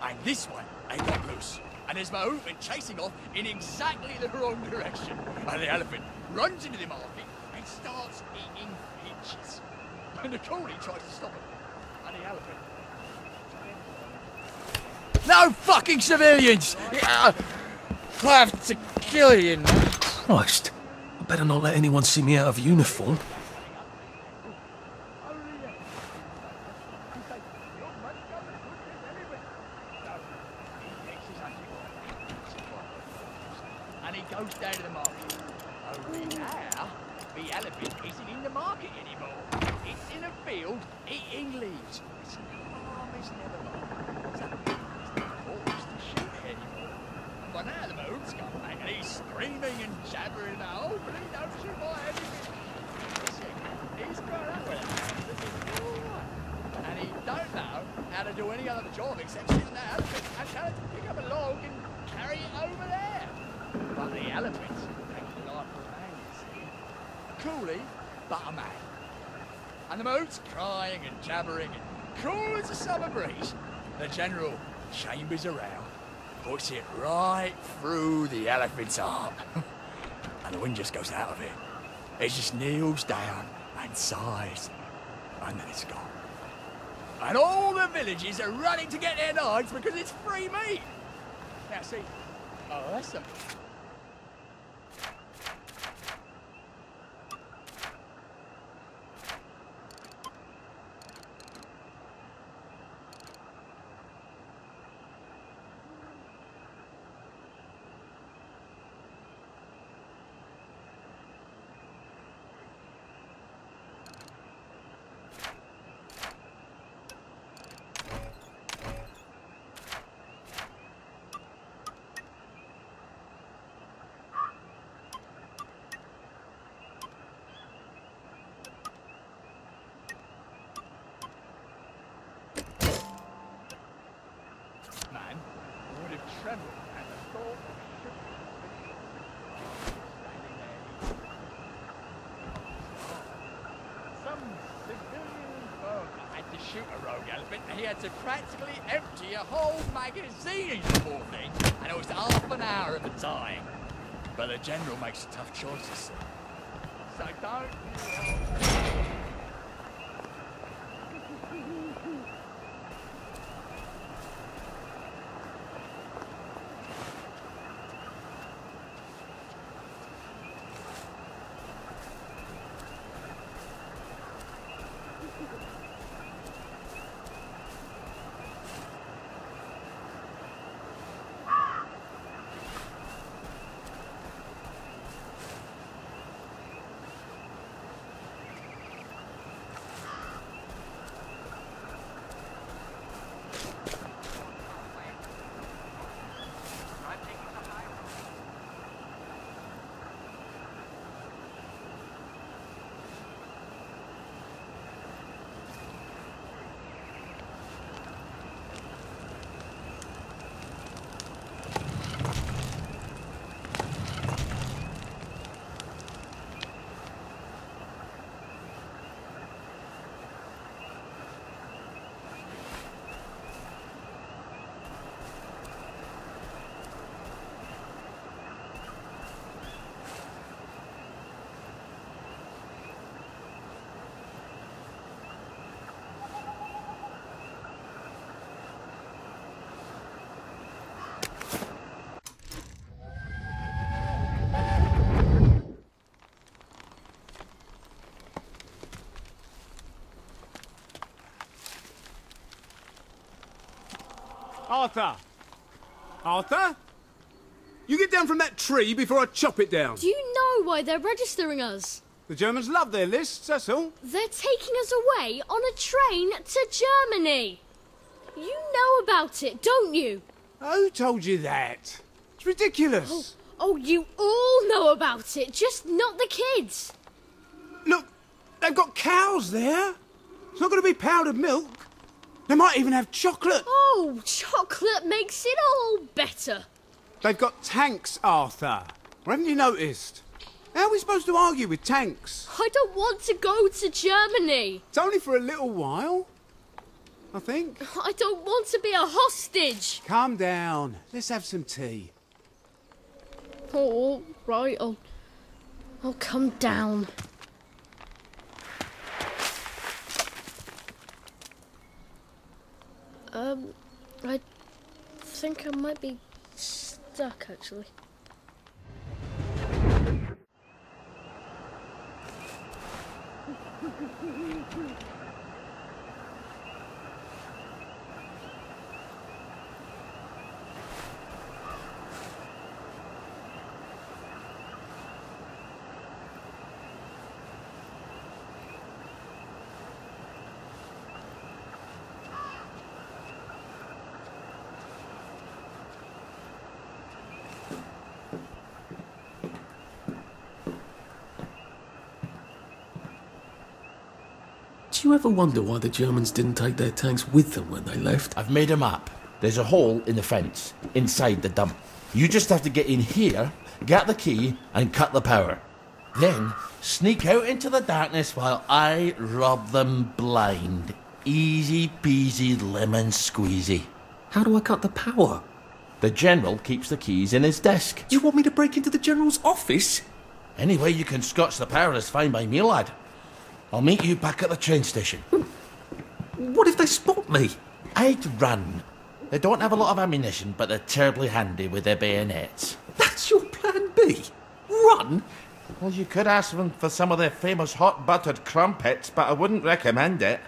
And this one, they got loose. And there's my movement chasing off in exactly the wrong direction. And the elephant runs into the market and starts eating peaches. And the coolie tries to stop him. And the elephant... No fucking civilians! I have to kill you now. Christ, I better not let anyone see me out of uniform. And he goes down to the market. Only now, the elephant isn't in the market anymore. It's in a field eating leaves. It's never mind. So he's not forced to shoot it anymore. And by now the moon's come back and he's screaming and jabbering about, oh, please don't shoot my elephant. You see, he's grown up with it. And he don't know how to do any other job except sit in the elephant and tell it to pick up a log and carry it over there. But the elephants take life for a man, you see. A coolie, but a man. And the moat's crying and jabbering and cool as a summer breeze. The general chambers around, puts it right through the elephant's heart. And the wind just goes out of it. It just kneels down and sighs. And then it's gone. And all the villages are running to get their knives because it's free meat. Now see, oh, that's something. Man would have trembled at the thought of standing there. Some civilian burglar had to shoot a rogue elephant and he had to practically empty a whole magazine, poor thing, and it was half an hour at the time. But the general makes tough choices. So don't Arthur! Arthur? You get down from that tree before I chop it down. Do you know why they're registering us? The Germans love their lists, that's all. They're taking us away on a train to Germany. You know about it, don't you? Who told you that? It's ridiculous. Oh, you all know about it, just not the kids. Look, they've got cows there. It's not going to be powdered milk. They might even have chocolate. Oh, chocolate makes it all better. They've got tanks, Arthur. Or haven't you noticed? How are we supposed to argue with tanks? I don't want to go to Germany. It's only for a little while, I think. I don't want to be a hostage. Calm down. Let's have some tea. Oh, right. I'll come down. I think I might be stuck, actually. Do you ever wonder why the Germans didn't take their tanks with them when they left? I've made a map. There's a hole in the fence, inside the dump. You just have to get in here, get the key, and cut the power. Then, sneak out into the darkness while I rob them blind. Easy peasy lemon squeezy. How do I cut the power? The General keeps the keys in his desk. You want me to break into the General's office? Any way you can scotch the power is fine by me, lad. I'll meet you back at the train station. What if they spot me? I'd run. They don't have a lot of ammunition, but they're terribly handy with their bayonets. That's your plan B? Run? Well, you could ask them for some of their famous hot buttered crumpets, but I wouldn't recommend it.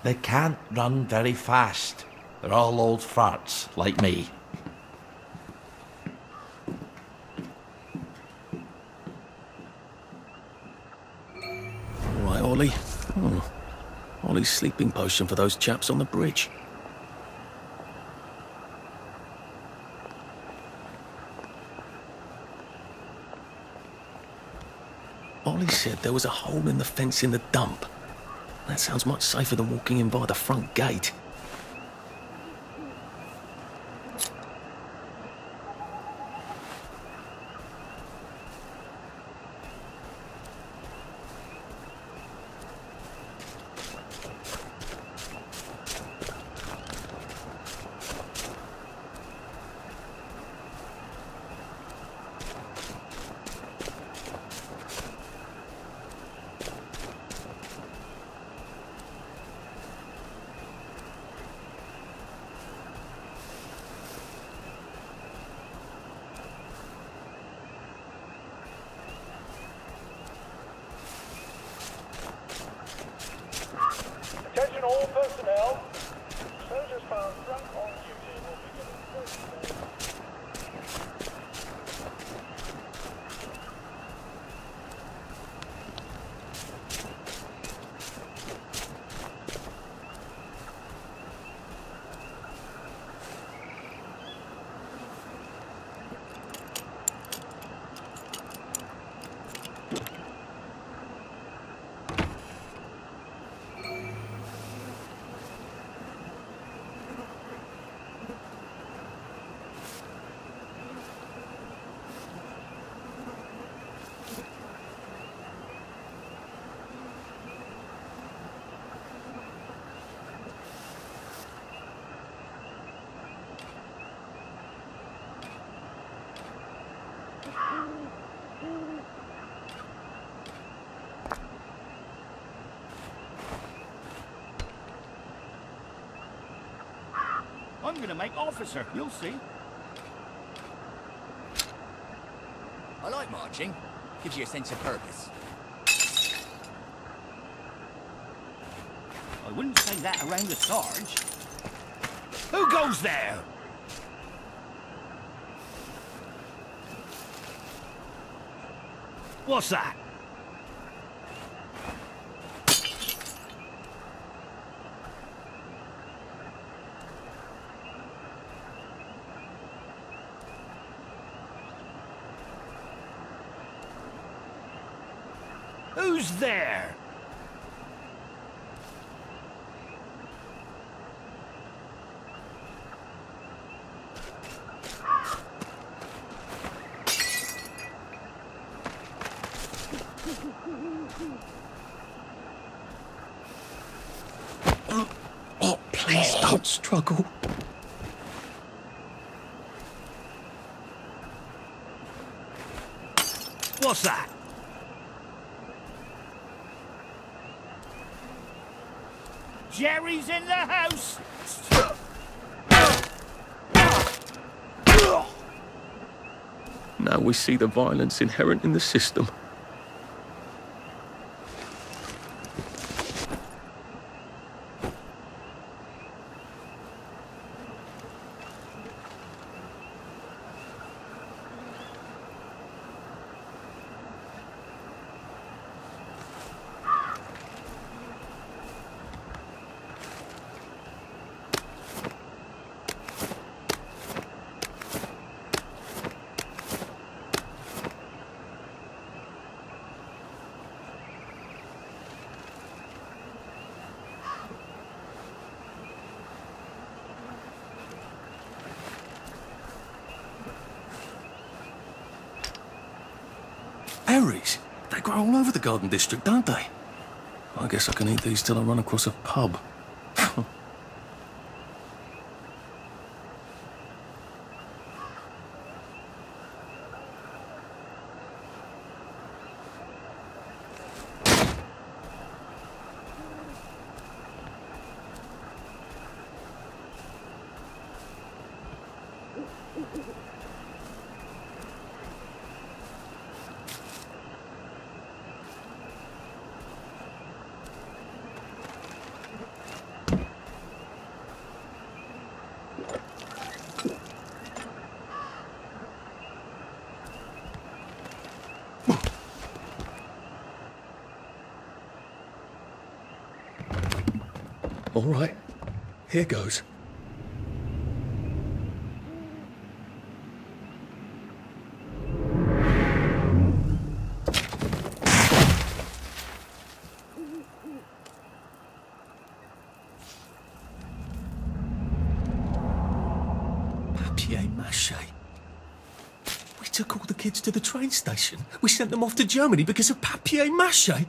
They can't run very fast. They're all old farts, like me. All right, Ollie. Oh. Ollie's sleeping potion for those chaps on the bridge. Ollie said there was a hole in the fence in the dump. That sounds much safer than walking in by the front gate. Attention all personnel. Soldiers found drunk on duty will be given 30 days. I'm gonna make officer, you'll see. I like marching. Gives you a sense of purpose. I wouldn't say that around the Sarge. Who goes there? What's that? Who's there? Oh, please don't struggle. What's that? Jerry's in the house! Now we see the violence inherent in the system. Berries? They grow all over the Garden District, don't they? I guess I can eat these till I run across a pub. All right, here goes. Papier-mâché. We took all the kids to the train station. We sent them off to Germany because of papier-mâché.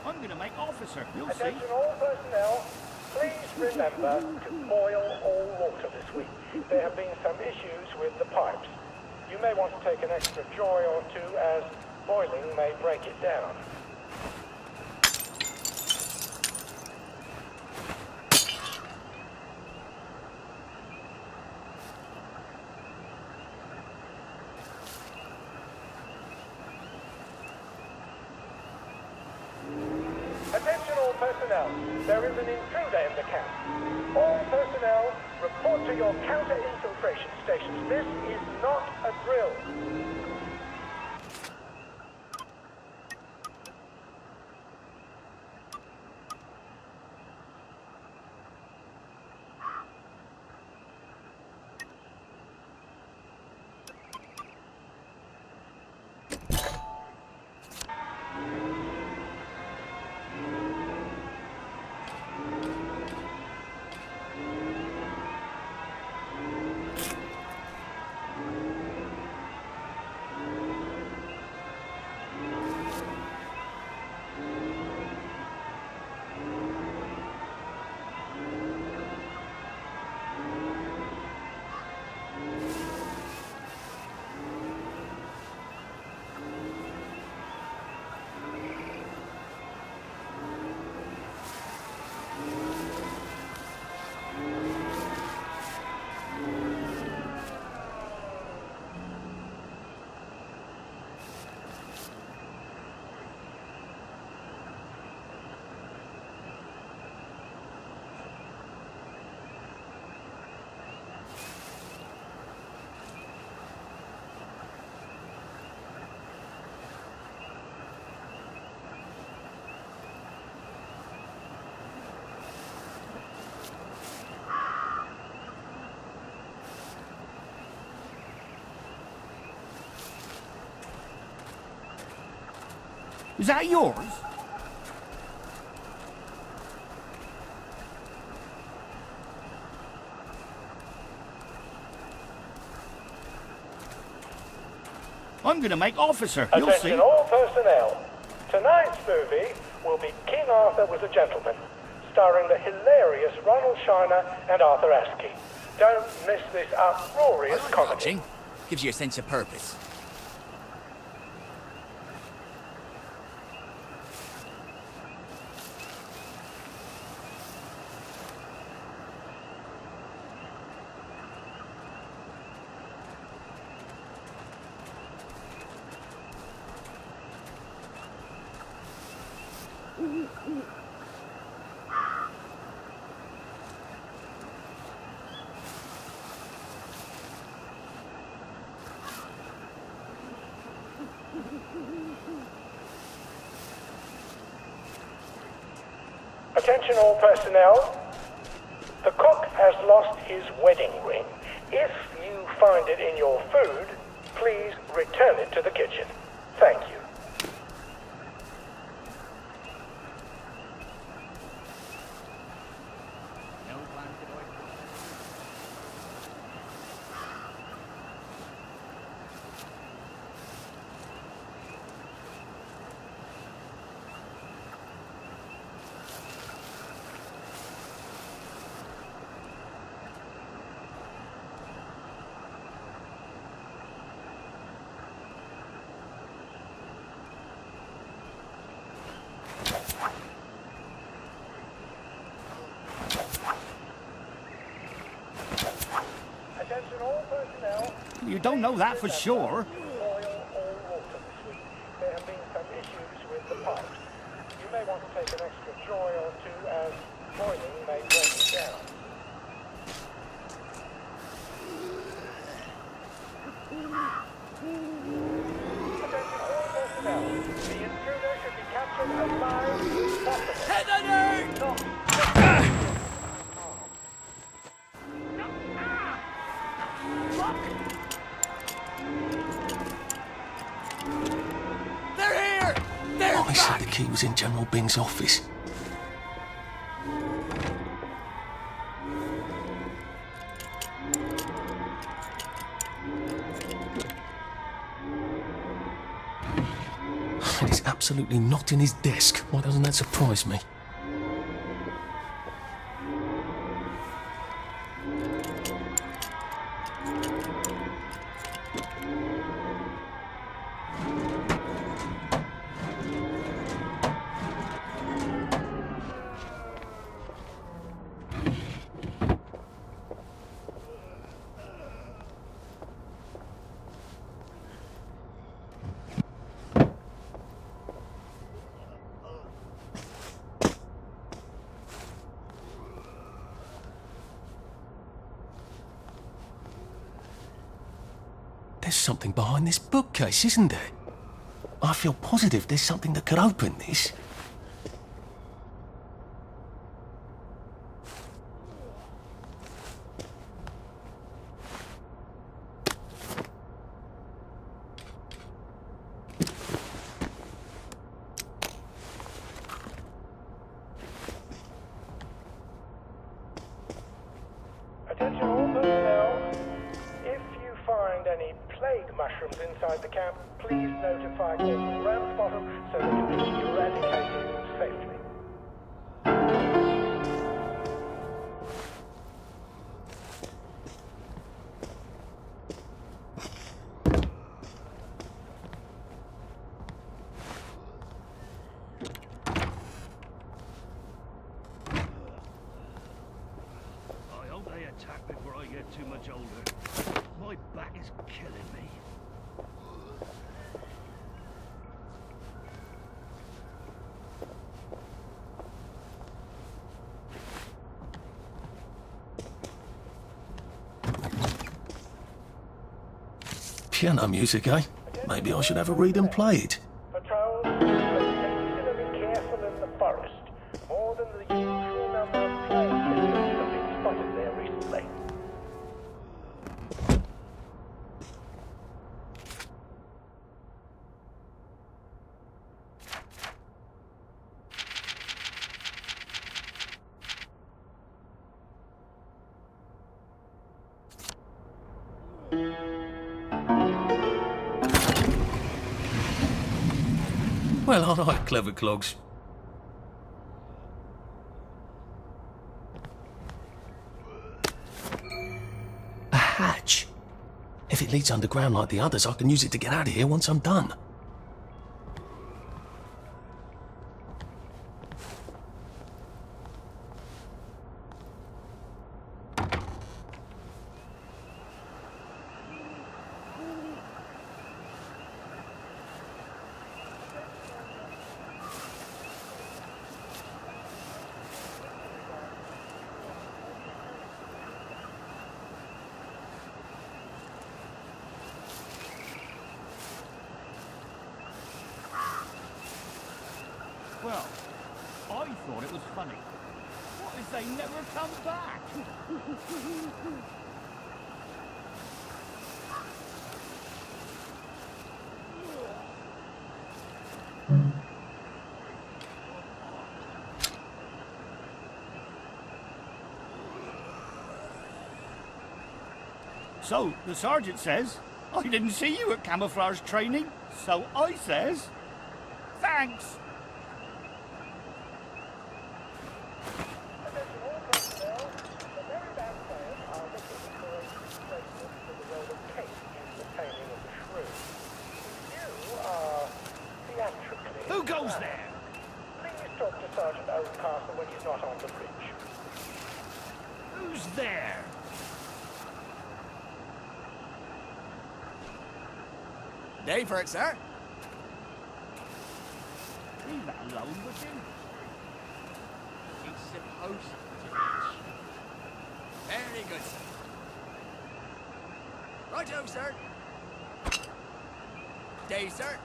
I'm going to make officer. You'll see. Attention all personnel, please remember to boil all water this week. There have been some issues with the pipes. You may want to take an extra joy or two as boiling may break it down. Attention all personnel, there is an intruder in the camp. All personnel, report to your counter-infiltration stations. This is not a drill. Is that yours? I'm going to make officer. You'll see. Attention all personnel. Tonight's movie will be King Arthur Was a Gentleman, starring the hilarious Ronald Shiner and Arthur Askey. Don't miss this uproarious comedy. Watching gives you a sense of purpose. Attention all personnel. The cook has lost his wedding ring. If you find it in your food, please return it to the kitchen. Thank you. you don't know that for sure. Boil all water this week. There have been some issues with the pipes. You may want to take an extra joy or two as boiling may break it down. Attention all personnel. The intruder should be captured alive if possible. They're here! They're I said the key was in General Bing's office. And it's absolutely not in his desk. Why doesn't that surprise me? There's something behind this bookcase, isn't there? I feel positive there's something that could open this. Attention all personnel. If you find any plague mushrooms inside the camp, please notify Corporal Ramsbottom so that it can be eradicated safely. I hope they attack before I get too much older. My back is killing me. Piano music, eh? Maybe I should have a read and play it. Patrols, consider be careful in the forest. More than the usual number of plague victims have been spotted there recently. Well, all right, clever clogs. A hatch. If it leads underground like the others, I can use it to get out of here once I'm done. Well, I thought it was funny. What if they never come back? So, the sergeant says, I didn't see you at camouflage training, so I says, thanks. Who goes there? Please talk to Sergeant Oldcastle when he's not on the bridge. Who's there? Day for it, sir. Leave that alone, would you? It's supposed to reach. Very good, sir. Righto, sir. Day, sir.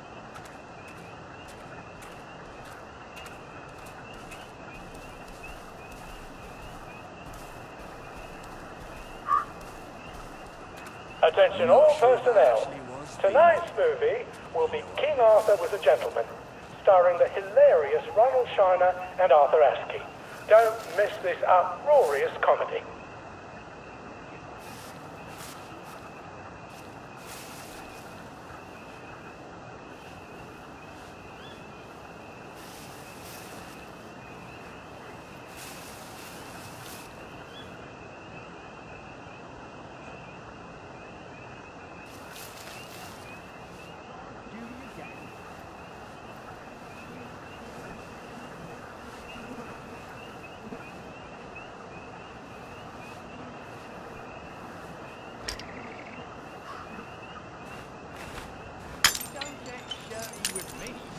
Attention all personnel. Tonight's movie will be King Arthur Was a Gentleman, starring the hilarious Ronald Shiner and Arthur Askey. Don't miss this uproarious comedy.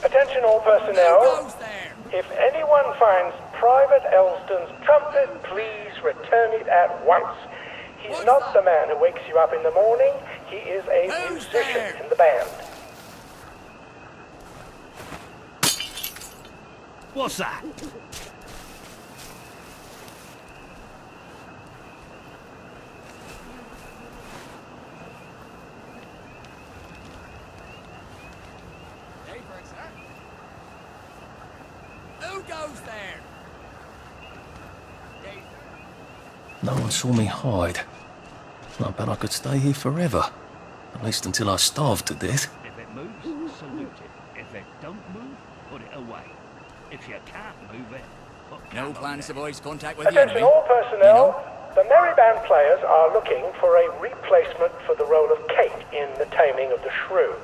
Attention all personnel. If anyone finds Private Elston's trumpet, please return it at once. He's not the man who wakes you up in the morning. He is a musician in the band. What's that? Day for it, sir. Who goes there? Day, sir. No one saw me hide. I bet I could stay here forever. At least until I starve to death. If it moves, salute it. If it don't move, put it away. If you can't move it, put No plans to voice contact with the Attention enemy. all personnel. The Merry Band players are looking for a replacement for the role of Kate in The Taming of the Shrew.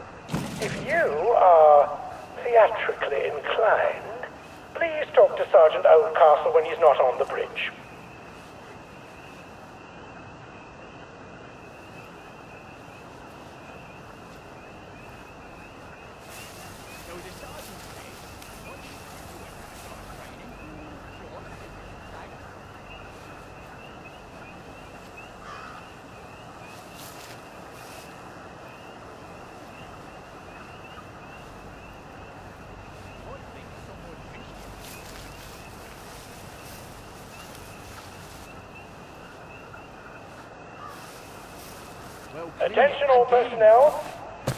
If you are theatrically inclined, please talk to Sergeant Oldcastle when he's not on the bridge. Attention all personnel.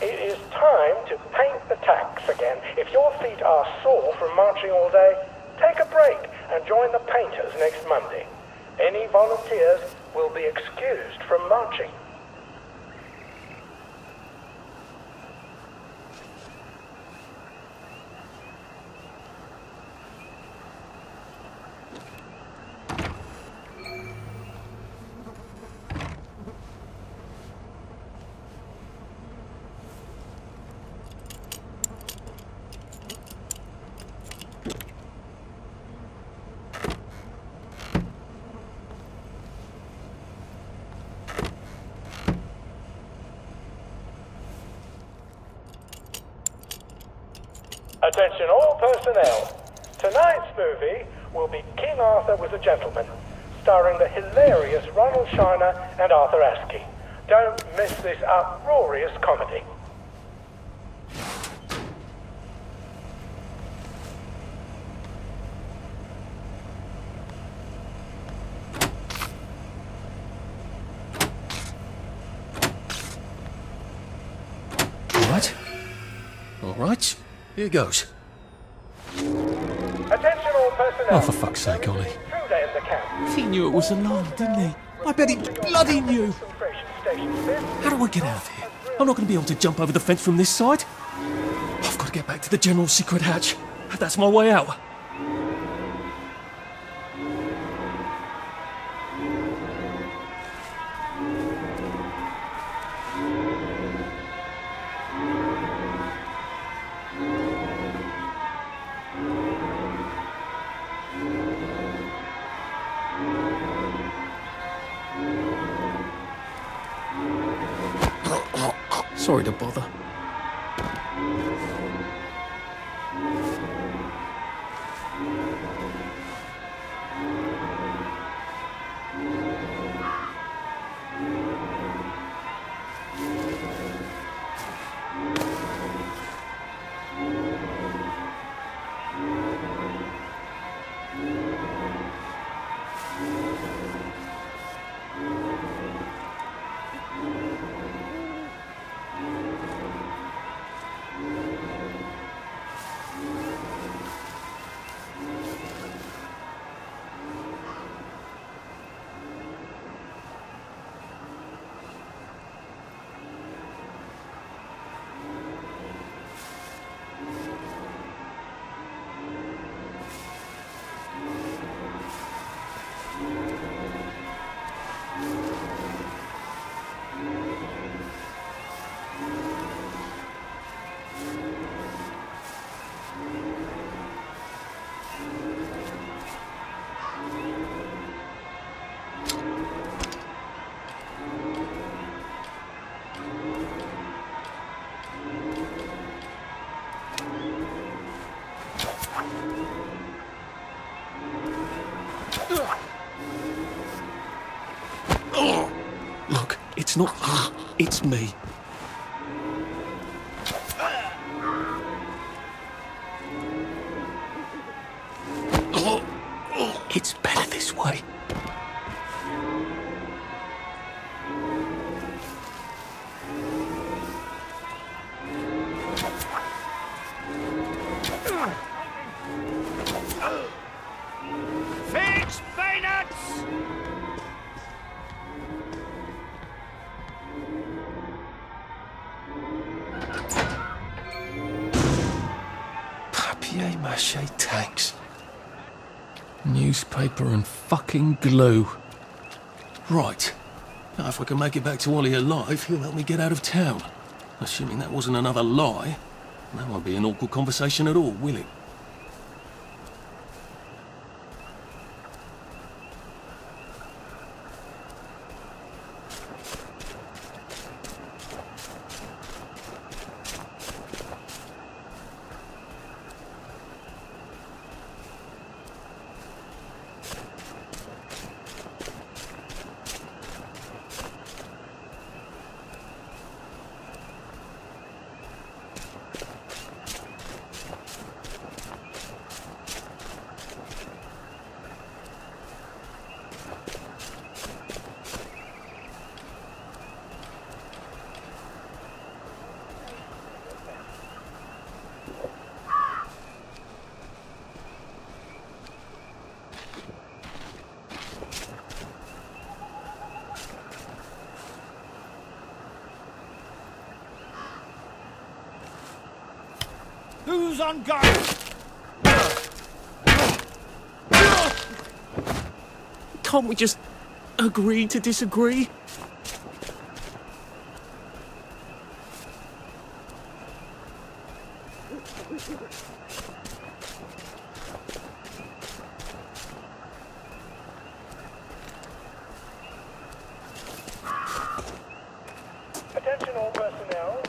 It is time to paint the tacks again. If your feet are sore from marching all day, take a break and join the painters next Monday. Any volunteers will be excused from marching. Attention all personnel. Tonight's movie will be King Arthur Was a Gentleman, starring the hilarious Ronald Shiner and Arthur Askey. Don't miss this uproarious comedy. All right. Here goes. Attention all personnel. Oh, for fuck's sake, Ollie. Intruder in the camp. He knew it was alarm, didn't he? I bet he bloody knew. How do I get out of here? I'm not going to be able to jump over the fence from this side. I've got to get back to the general secret hatch. That's my way out. Sorry to bother. Look, it's not you, it's me. It's better this way. Fix bayonets! Papier-mâché tanks. Newspaper and fucking glue. Right. Now, if I can make it back to Ollie alive, he'll help me get out of town. Assuming that wasn't another lie, that won't be an awkward conversation at all, will it? Who's on guard? Can't we just agree to disagree? Attention all personnel.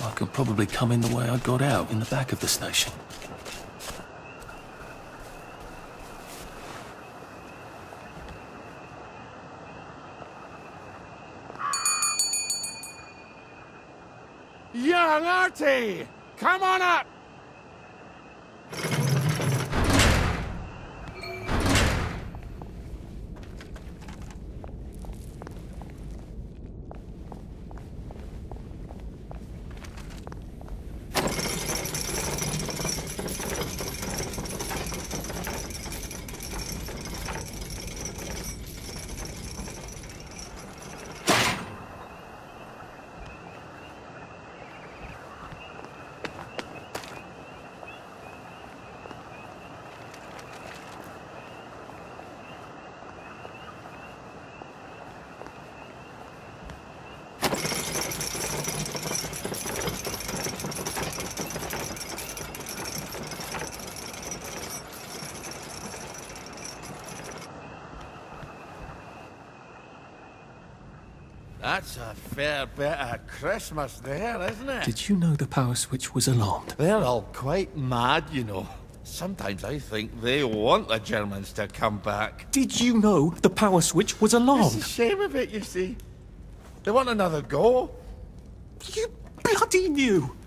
I could probably come in the way I got out, in the back of the station. Young Artie! Come on up! That's a fair bit of Christmas there, isn't it? Did you know the power switch was alarmed? They're all quite mad, you know. Sometimes I think they want the Germans to come back. Did you know the power switch was alarmed? It's a shame of it, you see. They want another go. You bloody knew!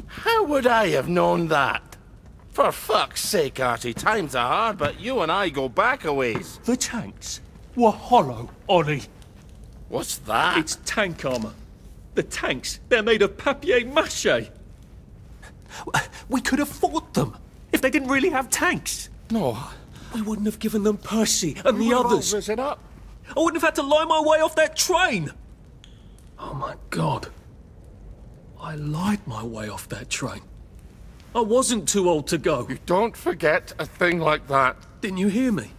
How would I have known that? For fuck's sake, Artie, times are hard, but you and I go back a ways. The tanks were hollow, Ollie. What's that? It's tank armor. The tanks, they're made of papier-mâché. We could have fought them if they didn't really have tanks. No. We wouldn't have given them Percy and the others. It up. I wouldn't have had to lie my way off that train. Oh my God. I lied my way off that train. I wasn't too old to go. You don't forget a thing like that. Didn't you hear me?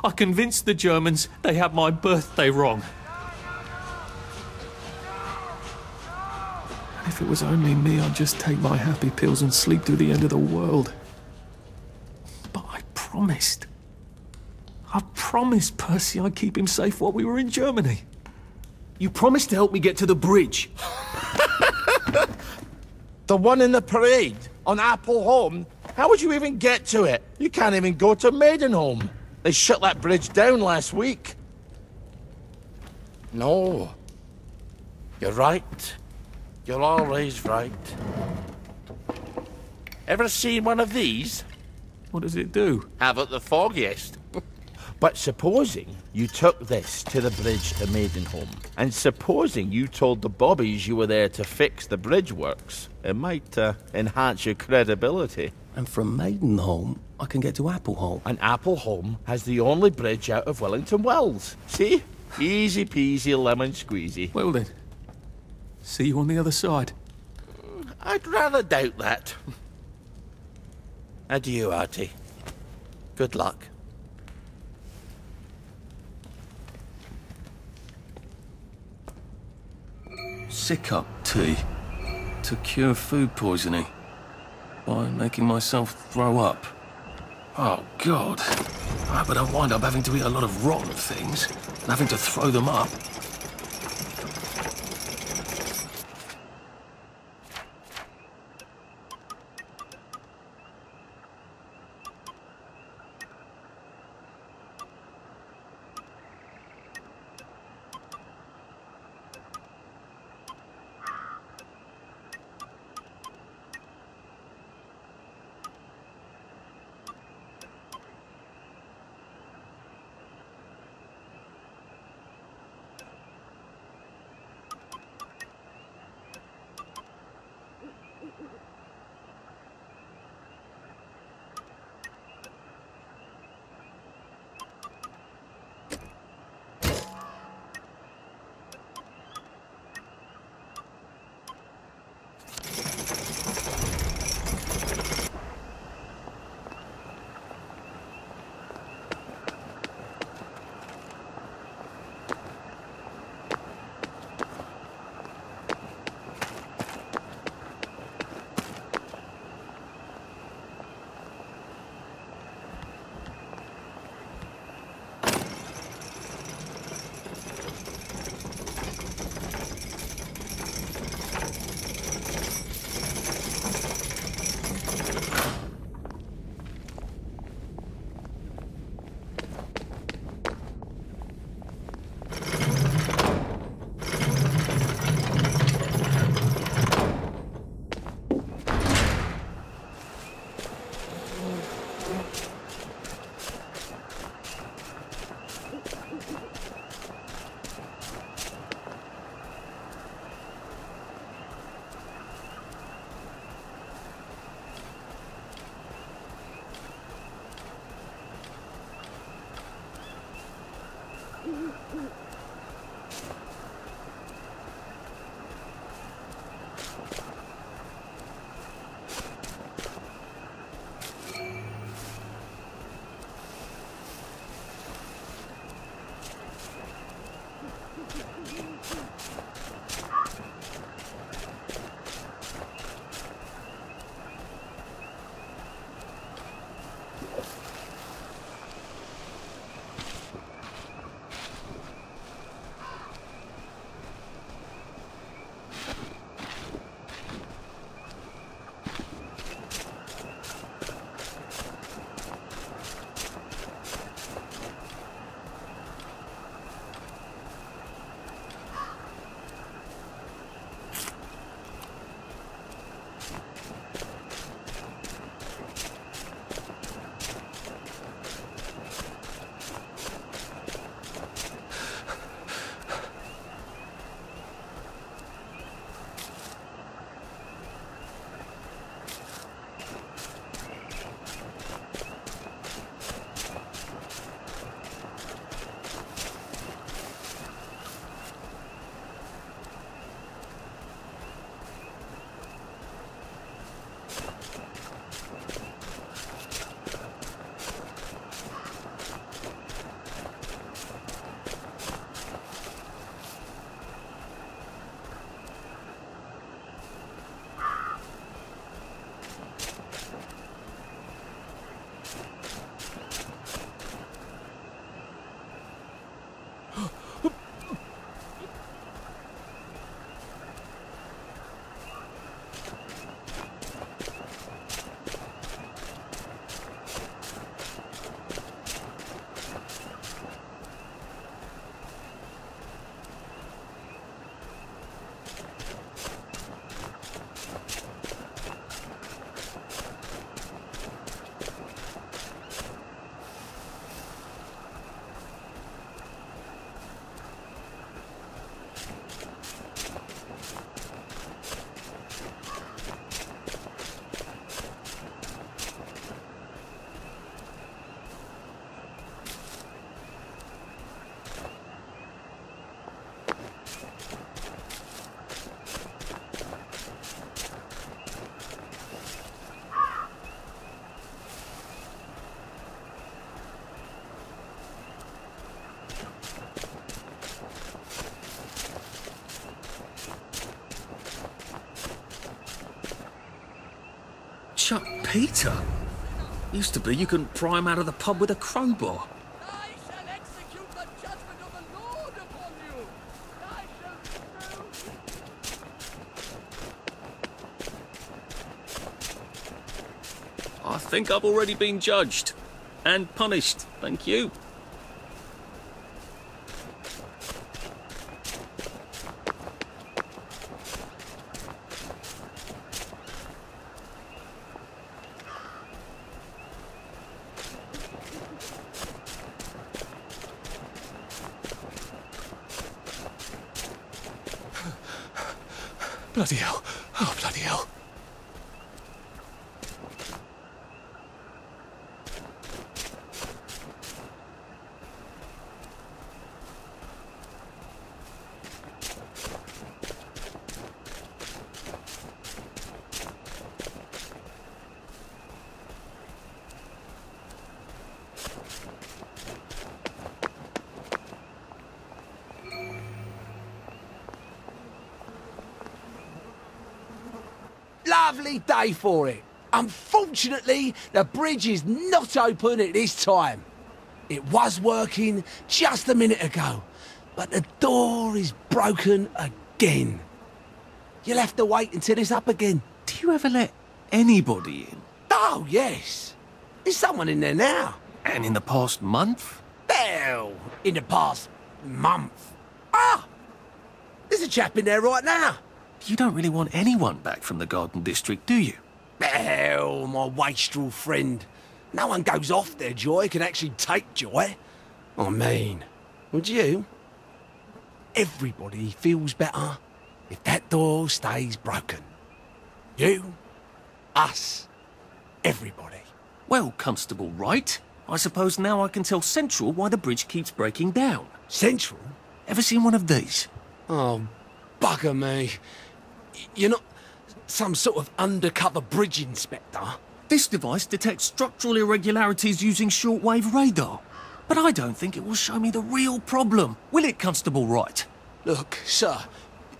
I convinced the Germans they had my birthday wrong. If it was only me, I'd just take my happy pills and sleep through the end of the world. But I promised. I promised Percy I'd keep him safe while we were in Germany. You promised to help me get to the bridge. The one in the parade on Appleholm? How would you even get to it? You can't even go to Maidenholm. They shut that bridge down last week. No. You're right. You're always right. Ever seen one of these? What does it do? Haven't the foggiest. But supposing you took this to the bridge to Maidenholm, and supposing you told the bobbies you were there to fix the bridge works, it might enhance your credibility. And from Maidenholm, I can get to Appleholm. And Appleholm has the only bridge out of Wellington Wells. See? Easy peasy lemon squeezy. Well then, see you on the other side. I'd rather doubt that. Adieu, Artie. Good luck. Sick-up tea to cure food poisoning by making myself throw up. Oh, God. I hope I don't wind up having to eat a lot of rotten things and having to throw them up. Peter? Used to be you couldn't pry him out of the pub with a crowbar. I think I've already been judged. And punished, thank you. Bloody hell. Oh, bloody hell. Lovely day for it. Unfortunately, the bridge is not open at this time. It was working just a minute ago, but the door is broken again. You'll have to wait until it's up again. Do you ever let anybody in? Oh, yes. There's someone in there now. And in the past month? Well, in the past month. Ah! There's a chap in there right now. You don't really want anyone back from the Garden District, do you? Well, my wastrel friend. No one goes off their joy can actually take joy. I mean, would you? Everybody feels better if that door stays broken. You, us, everybody. Well, Constable Wright, I suppose now I can tell Central why the bridge keeps breaking down. Central? Ever seen one of these? Oh, bugger me. You're not some sort of undercover bridge inspector? This device detects structural irregularities using shortwave radar. But I don't think it will show me the real problem. Will it, Constable Wright? Look, sir,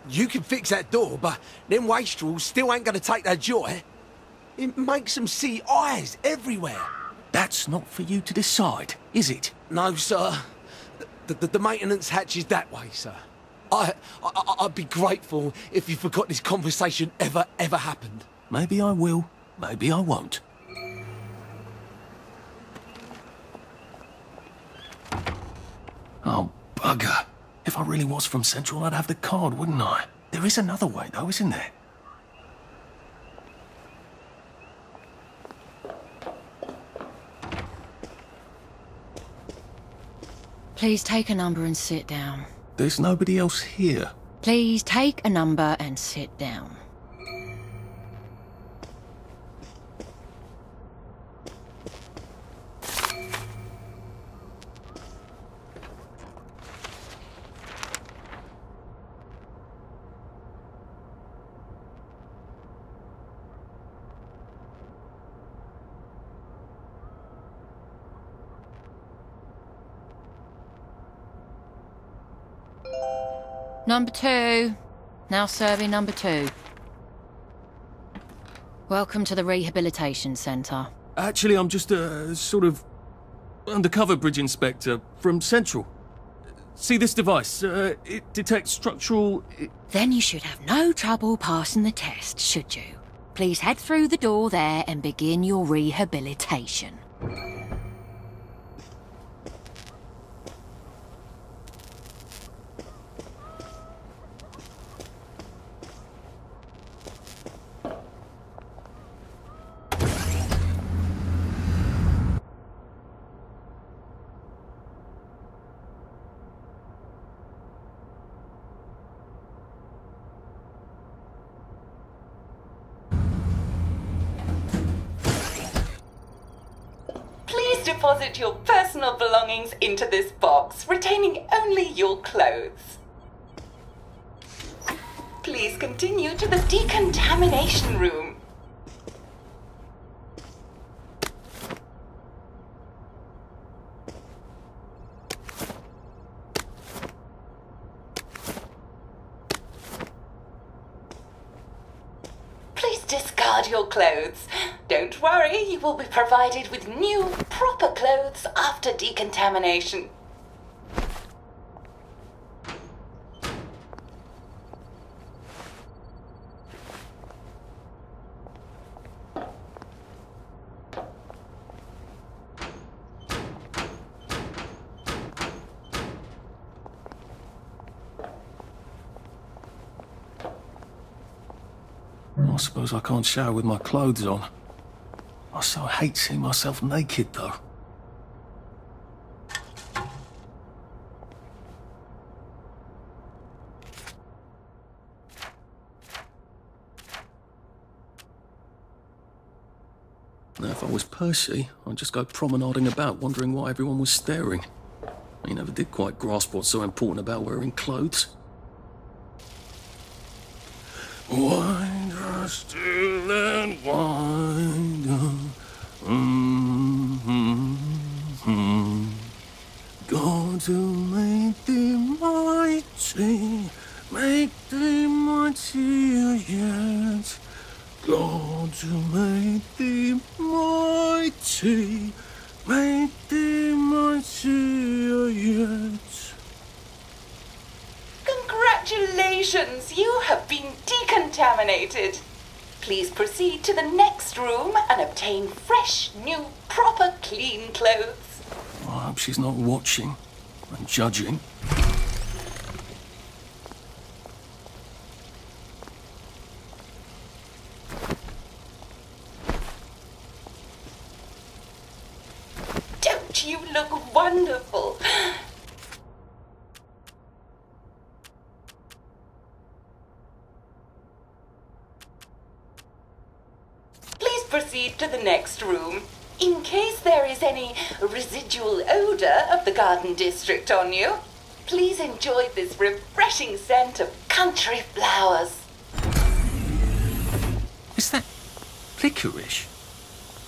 you can fix that door, but them wastrels still ain't gonna take their joy. It makes them see eyes everywhere. That's not for you to decide, is it? No, sir. The maintenance hatch is that way, sir. I'd be grateful if you forgot this conversation ever happened. Maybe I will, maybe I won't. Oh, bugger. If I really was from Central, I'd have the card, wouldn't I? There is another way, though, isn't there? Please take a number and sit down. There's nobody else here. Please take a number and sit down. Number 2. Now serving number 2. Welcome to the Rehabilitation Centre. Actually, I'm just a sort of undercover bridge inspector from Central. See this device? It detects structural... Then you should have no trouble passing the test, should you? Please head through the door there and begin your rehabilitation. Deposit your personal belongings into this box, retaining only your clothes. Please continue to the decontamination room. Please discard your clothes. Don't worry, you will be provided with new, proper clothes after decontamination. I suppose I can't shower with my clothes on. I so hate seeing myself naked, though. Now, if I was Percy, I'd just go promenading about, wondering why everyone was staring. He never did quite grasp what's so important about wearing clothes. Wind us still and wind God to make thee mighty, make thee mightier yet. God to make thee mighty, make thee mightier yet. Congratulations, you have been decontaminated. Please proceed to the next room and obtain fresh, new, proper, clean clothes. I hope she's not watching and judging. Don't you look wonderful? Please proceed to the next room. In case there is any residual odor of the garden district on you, please enjoy this refreshing scent of country flowers. Is that licorice?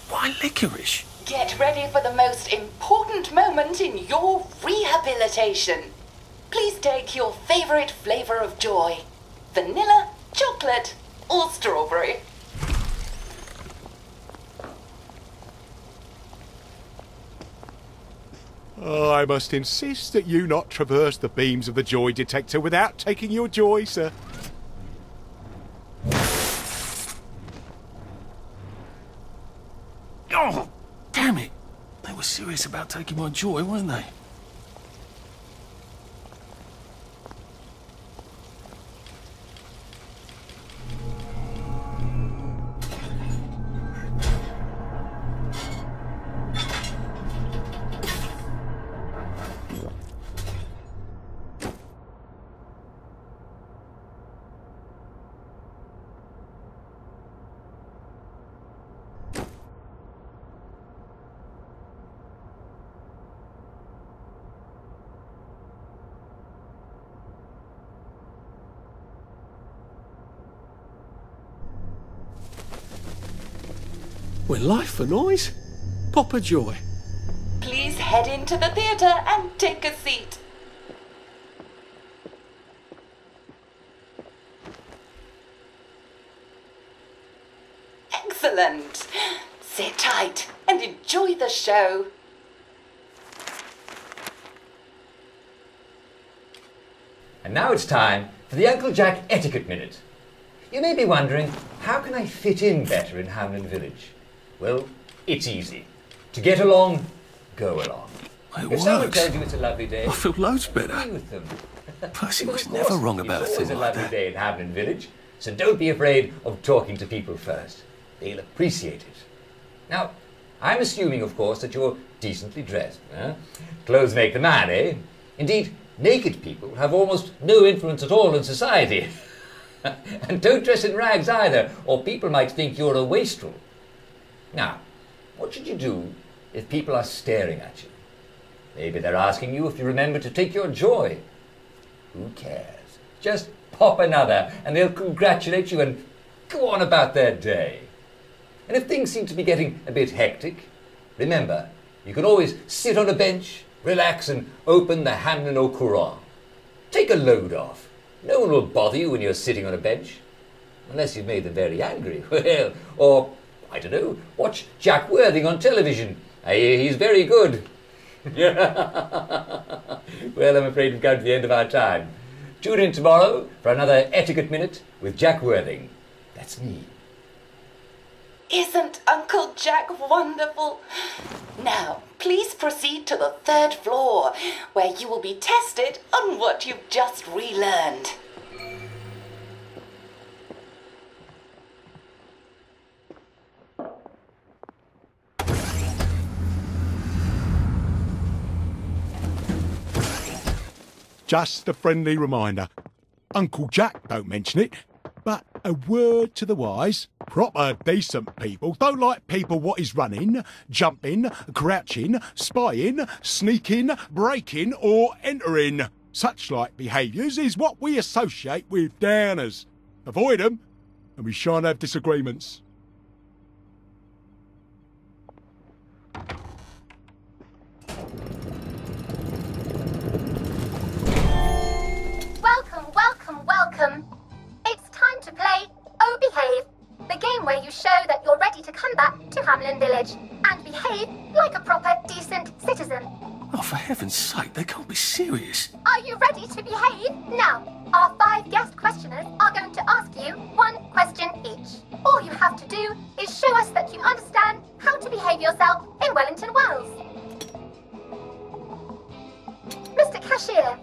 Why licorice? Get ready for the most important moment in your rehabilitation. Please take your favorite flavor of joy. Vanilla, chocolate, or strawberry. Oh, I must insist that you not traverse the beams of the joy detector without taking your joy, sir. Oh, damn it! They were serious about taking my joy, weren't they? We're life for noise. Pop a joy. Please head into the theatre and take a seat. Excellent. Sit tight and enjoy the show. And now it's time for the Uncle Jack Etiquette Minute. You may be wondering, how can I fit in better in Hamlin Village? Well, it's easy. To get along, go along. It If someone works. tells you it's a lovely day, I feel loads better. agree with them. Percy Well, was of never course, wrong about a it's always thing a like lovely that. day in Hamlin Village, so don't be afraid of talking to people first. They'll appreciate it. Now, I'm assuming, of course, that you're decently dressed. Clothes make the man, eh? Indeed, naked people have almost no influence at all in society. And don't dress in rags either, or people might think you're a wastrel. Now, what should you do if people are staring at you? Maybe they're asking you if you remember to take your joy. Who cares? Just pop another, and they'll congratulate you and go on about their day. And if things seem to be getting a bit hectic, remember, you can always sit on a bench, relax, and open the Hamlin au Courant. Take a load off. No one will bother you when you're sitting on a bench. Unless you've made them very angry. Well, or I don't know, watch Jack Worthing on television. I hear he's very good. Well, I'm afraid we've come to the end of our time. Tune in tomorrow for another Etiquette Minute with Jack Worthing. That's me. Isn't Uncle Jack wonderful? Now, please proceed to the 3rd floor, where you will be tested on what you've just relearned. Just a friendly reminder. Uncle Jack don't mention it, but a word to the wise. Proper decent people don't like people what is running, jumping, crouching, spying, sneaking, breaking or entering. Such like behaviours is what we associate with downers. Avoid them and we shan't have disagreements. Welcome, welcome, welcome. It's time to play Oh Behave, the game where you show that you're ready to come back to Hamlin Village and behave like a proper, decent citizen. Oh, for heaven's sake, they can't be serious. Are you ready to behave? Now, our 5 guest questioners are going to ask you 1 question each. All you have to do is show us that you understand how to behave yourself in Wellington, Wales. Mr. Cashier,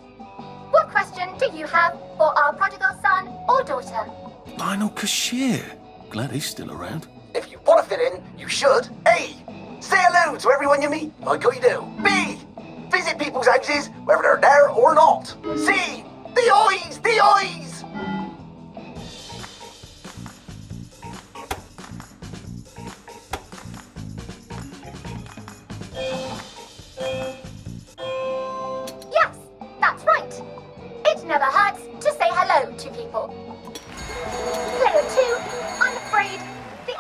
what question do you have for our prodigal son or daughter? Lionel Cashier. Glad he's still around. If you want to fit in, you should. A. Say hello to everyone you meet, like I do. B. Visit people's houses, whether they're there or not. C. The eyes! The eyes! Yes, that's right. It never hurts to say hello to people. Player 2, I'm afraid the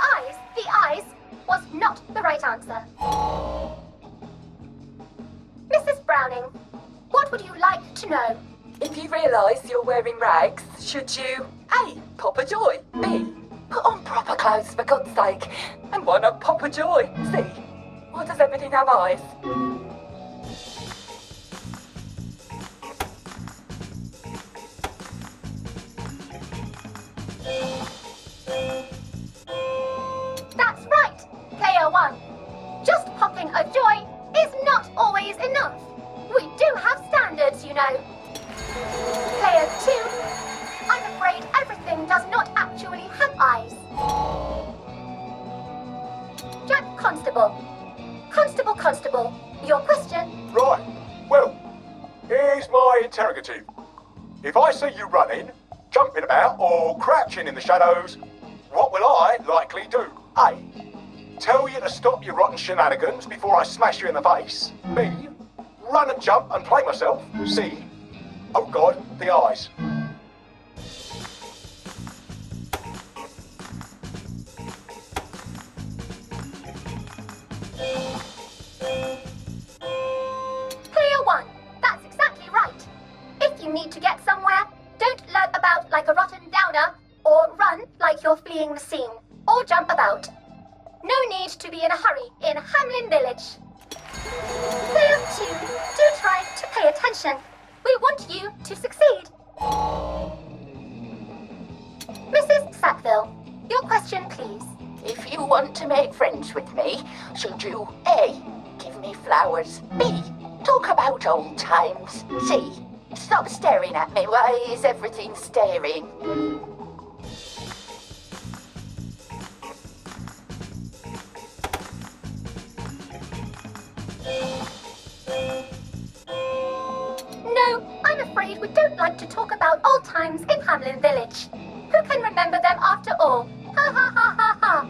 eyes was not the right answer. Mrs. Browning, what would you like to know? If you realise you're wearing rags, should you A. Pop a joy, B. Put on proper clothes for God's sake, and why not pop a joy, C. Why does everything have eyes? That's right, Player 1. Just popping a joy is not always enough. We do have standards, you know. Player 2, I'm afraid everything does not actually have eyes. Jack Constable. Constable, your question? Right. Well, here's my interrogative. If I see you running, jumping about, or crouching in the shadows, what will I likely do? A. Tell you to stop your rotten shenanigans before I smash you in the face. B. Run and jump and play myself. C. Oh God, the eyes. Player 1, that's exactly right. If you need to get somewhere, don't lurk about like a rotten downer, or run like you're fleeing the scene, or jump about. No need to be in a hurry in Hamlin Village. Player 2, do try to pay attention. We want you to succeed. Mrs. Sackville, your question, please. If you want to make friends with me, should you A. Give me flowers, B. Talk about old times, C. Stop staring at me, why is everything staring? No, I'm afraid we don't like to talk about old times in Hamlin Village. Who can remember them after all? Ha ha ha ha ha.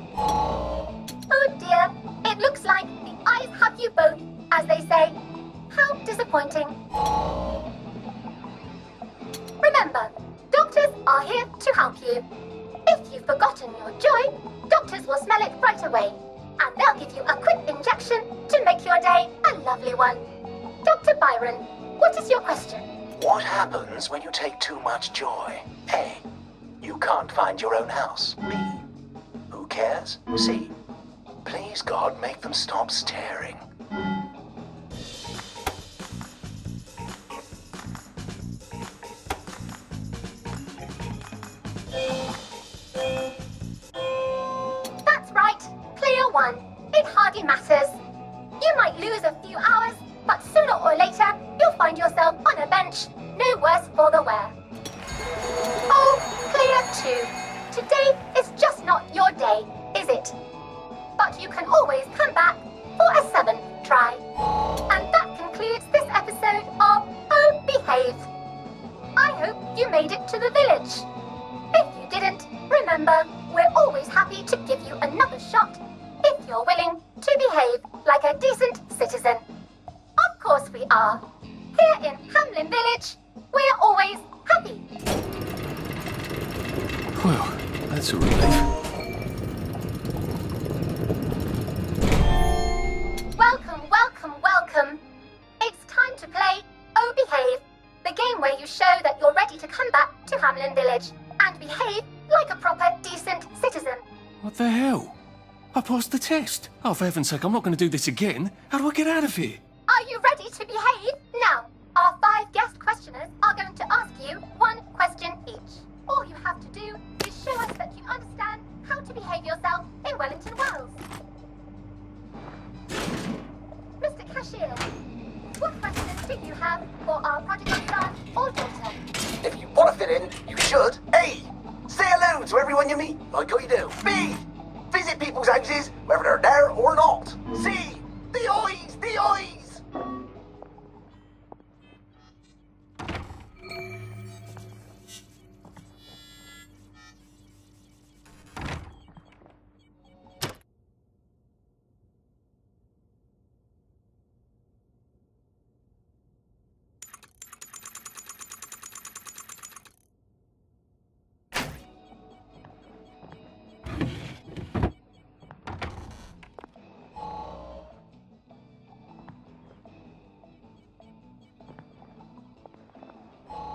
Oh dear, it looks like the eyes have you both, as they say. How disappointing. Remember, doctors are here to help you. If you've forgotten your joy, doctors will smell it right away, and they'll give you a quick injection to make your day a lovely one. Dr. Byron, what is your question? What happens when you take too much joy? A. You can't find your own house. B. Who cares? C. Please, God, make them stop staring. That's right. Clear one. It hardly matters. You might lose a few hours, but sooner or later, you'll find yourself on a bench, no worse for the wear. Oh, clear two. Today is just not your day, is it? But you can always come back for a seventh try. And that concludes this episode of Oh Behave. I hope you made it to the village. If you didn't, remember, we're always happy to give you another shot if you're willing to behave like a decent citizen. Of course we are. Here in Hamlin Village, we're always happy. Well, that's a relief. Welcome, welcome, welcome. It's time to play Oh Behave, the game where you show that you're ready to come back to Hamlin Village and behave like a proper, decent citizen. What the hell? I passed the test. Oh, for heaven's sake, I'm not going to do this again. How do I get out of here? Are you ready to behave? Now, our 5 guest questioners are going to ask you 1 question each. All you have to do is show us that you understand how to behave yourself in Wellington Wells. Mr. Cashier, what questions do you have for our prodigal son or daughter? If you want to fit in, you should. A. Say hello to everyone you meet, like you do. B. Visit people's houses, whether they're there or not. C. The eyes, the eyes.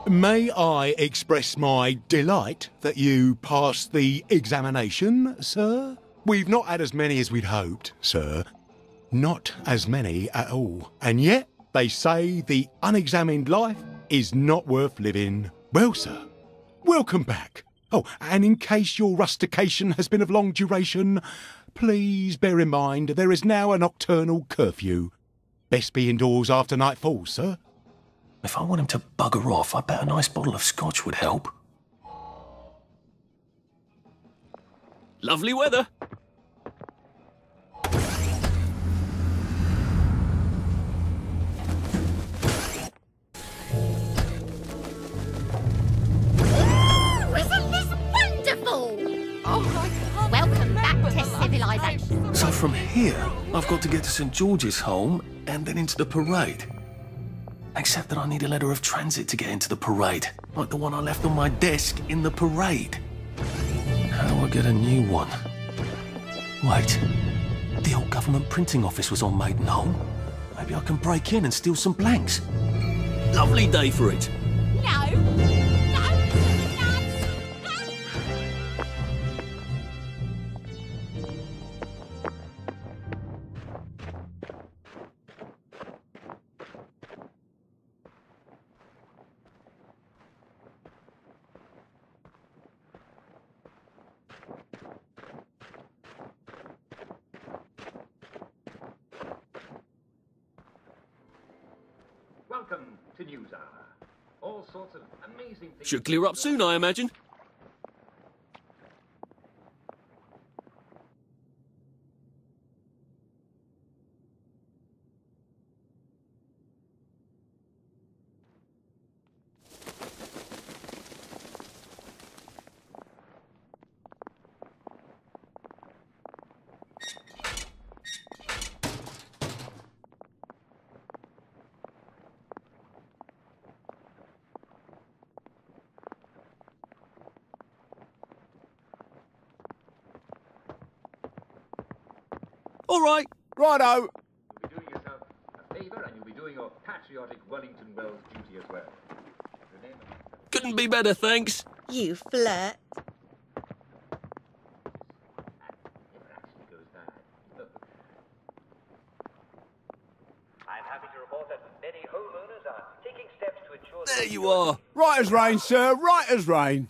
May I express my delight that you passed the examination, sir? We've not had as many as we'd hoped, sir. Not as many at all. And yet, they say the unexamined life is not worth living. Well, sir, welcome back. Oh, and in case your rustication has been of long duration, please bear in mind there is now a nocturnal curfew. Best be indoors after nightfall, sir. If I want him to bugger off, I bet a nice bottle of scotch would help. Lovely weather. Isn't this wonderful? Oh, welcome back to civilization. So from here, I've got to get to St. George's home and then into the parade. Except that I need a letter of transit to get into the parade, like the one I left on my desk in the parade. How do I get a new one? Wait, the old government printing office was on Maidenholm. Maybe I can break in and steal some blanks. Lovely day for it. No. Welcome to News Hour. All sorts of amazing things. Should clear up soon, I imagine. All right. Righto. You'll be doing yourself a favour and you'll be doing your patriotic Wellington Wells duty as well. Remember. Couldn't be better, thanks. You flirt. Never actually goes bad. There you are. Right as rain, sir, right as rain.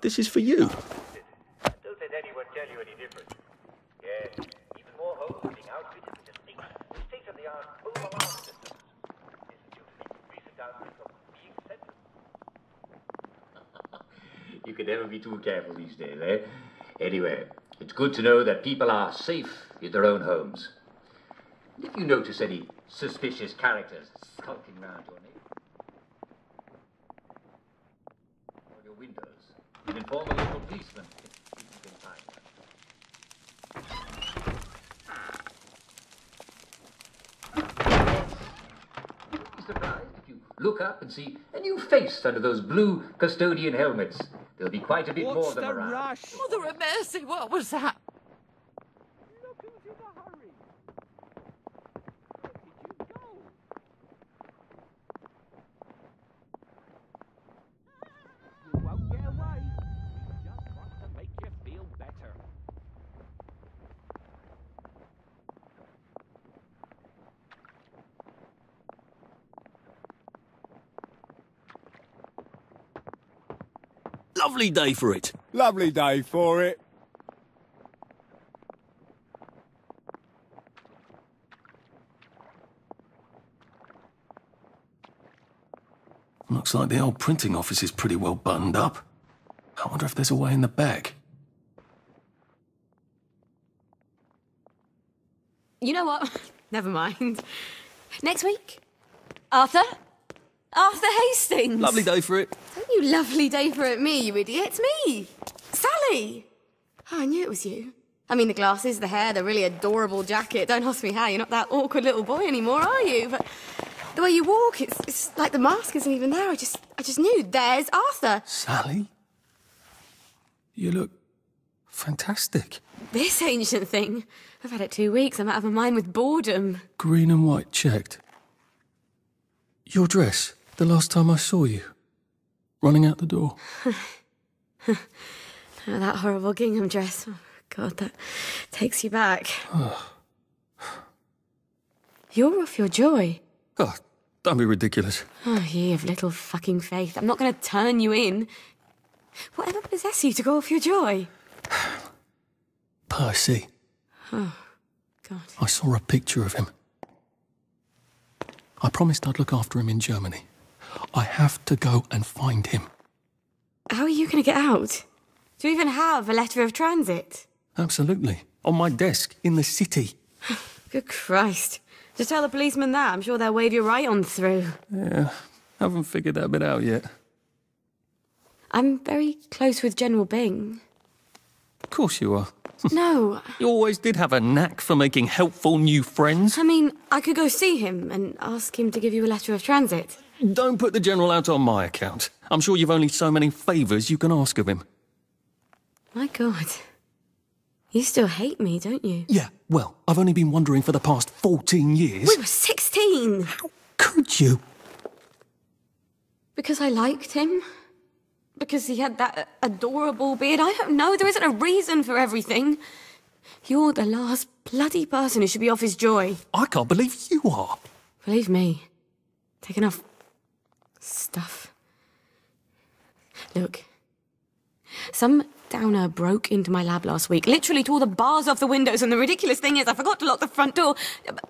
This is for you. Don't let anyone tell you any different. Yes, even more homes are being outfitted with the state-of-the-art home alarm systems. Isn't due to be recent outbreak of being sent. You can never be too careful these days, eh? Anyway, it's good to know that people are safe in their own homes. If you notice any suspicious characters skulking around your neighborhood or your windows, you can inform a local policeman if you can find them. Don't be surprised if you look up and see a new face under those blue custodian helmets. There'll be quite a bit more of them around. Mother of mercy, what was that? You won't get away. We just want to make you feel better. Lovely day for it. Lovely day for it. Looks like the old printing office is pretty well buttoned up. I wonder if there's a way in the back. You know what? Never mind. Next week? Arthur? Arthur Hastings! Lovely day for it. Don't you lovely day for it me, you idiot. It's me! Sally! Oh, I knew it was you. I mean, the glasses, the hair, the really adorable jacket. Don't ask me how. You're not that awkward little boy anymore, are you? But the way you walk, it's like the mask isn't even there. I just knew. There's Arthur. Sally? You look fantastic. This ancient thing. I've had it 2 weeks. I'm out of my mind with boredom. Green and white checked. Your dress, the last time I saw you. Running out the door. Oh, that horrible gingham dress. Oh, God, that takes you back. You're off your joy. Oh, don't be ridiculous. Oh, ye of little fucking faith. I'm not going to turn you in. Whatever possessed you to go off your joy? Percy. Oh, God. I saw a picture of him. I promised I'd look after him in Germany. I have to go and find him. How are you going to get out? Do you even have a letter of transit? Absolutely. On my desk, in the city. Good Christ. Just tell the policeman that. I'm sure they'll wave you right on through. Yeah, haven't figured that bit out yet. I'm very close with General Bing. Of course you are. No. You always did have a knack for making helpful new friends. I mean, I could go see him and ask him to give you a letter of transit. Don't put the General out on my account. I'm sure you've only so many favours you can ask of him. My God. You still hate me, don't you? Yeah, well, I've only been wondering for the past 14 years. We were 16! How could you? Because I liked him? Because he had that adorable beard? I don't know, there isn't a reason for everything. You're the last bloody person who should be off his joy. I can't believe you are. Believe me. Take enough stuff. Look. Some downer broke into my lab last week, literally tore the bars off the windows, and the ridiculous thing is I forgot to lock the front door.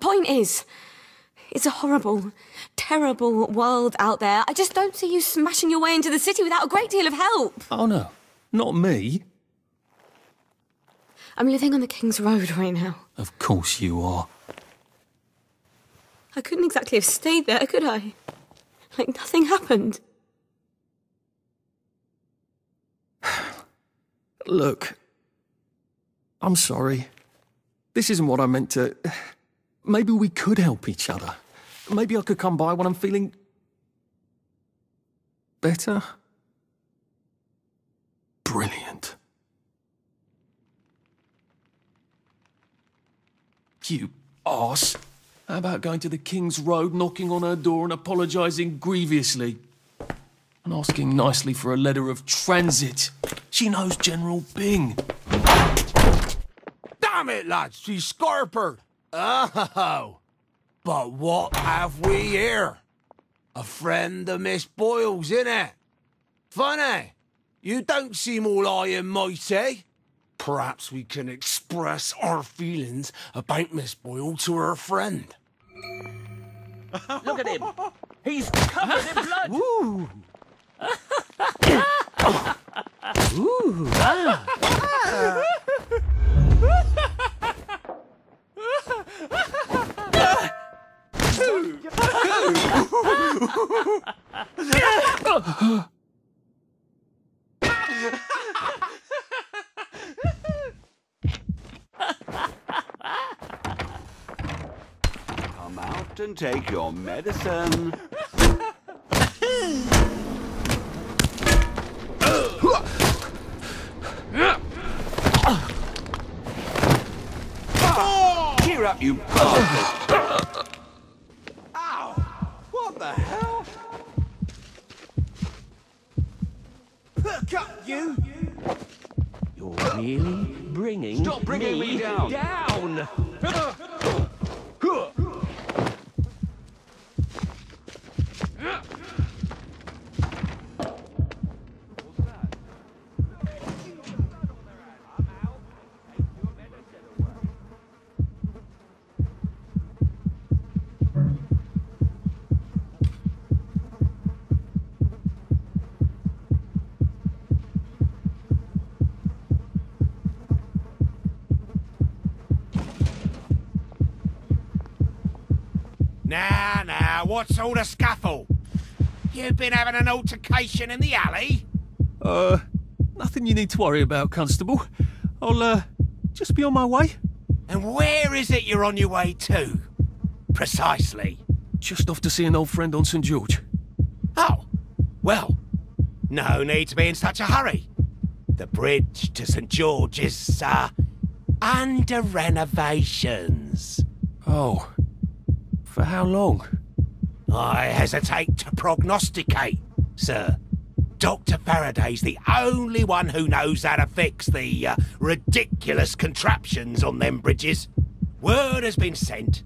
Point is, it's a horrible, terrible world out there. I just don't see you smashing your way into the city without a great deal of help. Oh no, not me. I'm living on the King's Road right now. Of course you are. I couldn't exactly have stayed there, could I? Like nothing happened. Look, I'm sorry. This isn't what I meant to... Maybe we could help each other. Maybe I could come by when I'm feeling... better? Brilliant. You arse. How about going to the King's Road, knocking on her door and apologising grievously? And asking nicely for a letter of transit. She knows General Bing. Damn it, lads, she's scarpered. Oh, but what have we here? A friend of Miss Boyle's, innit? Funny. You don't seem all high and mighty. Perhaps we can express our feelings about Miss Boyle to her friend. Look at him. He's covered in blood. Ooh. Ooh. Come out and take your medicine. Cheer up, you bastard! Ow! What the hell? Perk up, you! You're really bringing Stop bringing me down! down. Now, what's all the scuffle? You've been having an altercation in the alley? Nothing you need to worry about, Constable. I'll, just be on my way. And where is it you're on your way to? Precisely. Just off to see an old friend on St. George. Oh, well, no need to be in such a hurry. The bridge to St. George is, under renovations. Oh. For how long? I hesitate to prognosticate, sir. Dr. Faraday's the only one who knows how to fix the ridiculous contraptions on them bridges. Word has been sent,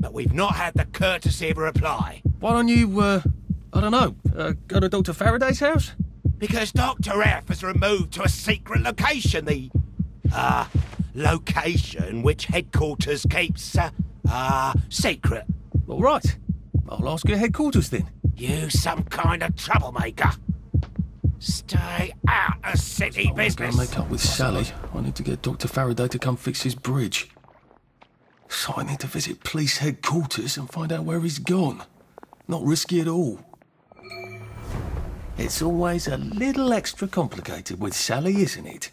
but we've not had the courtesy of a reply. Why don't you, I don't know, go to Dr. Faraday's house? Because Dr. F has removed to a secret location, the, location which headquarters keeps, secret. All right. I'll ask your headquarters then. You some kind of troublemaker. Stay out of city business. I'll make up with Sally. I need to get Dr. Faraday to come fix his bridge. So I need to visit police headquarters and find out where he's gone. Not risky at all. It's always a little extra complicated with Sally, isn't it?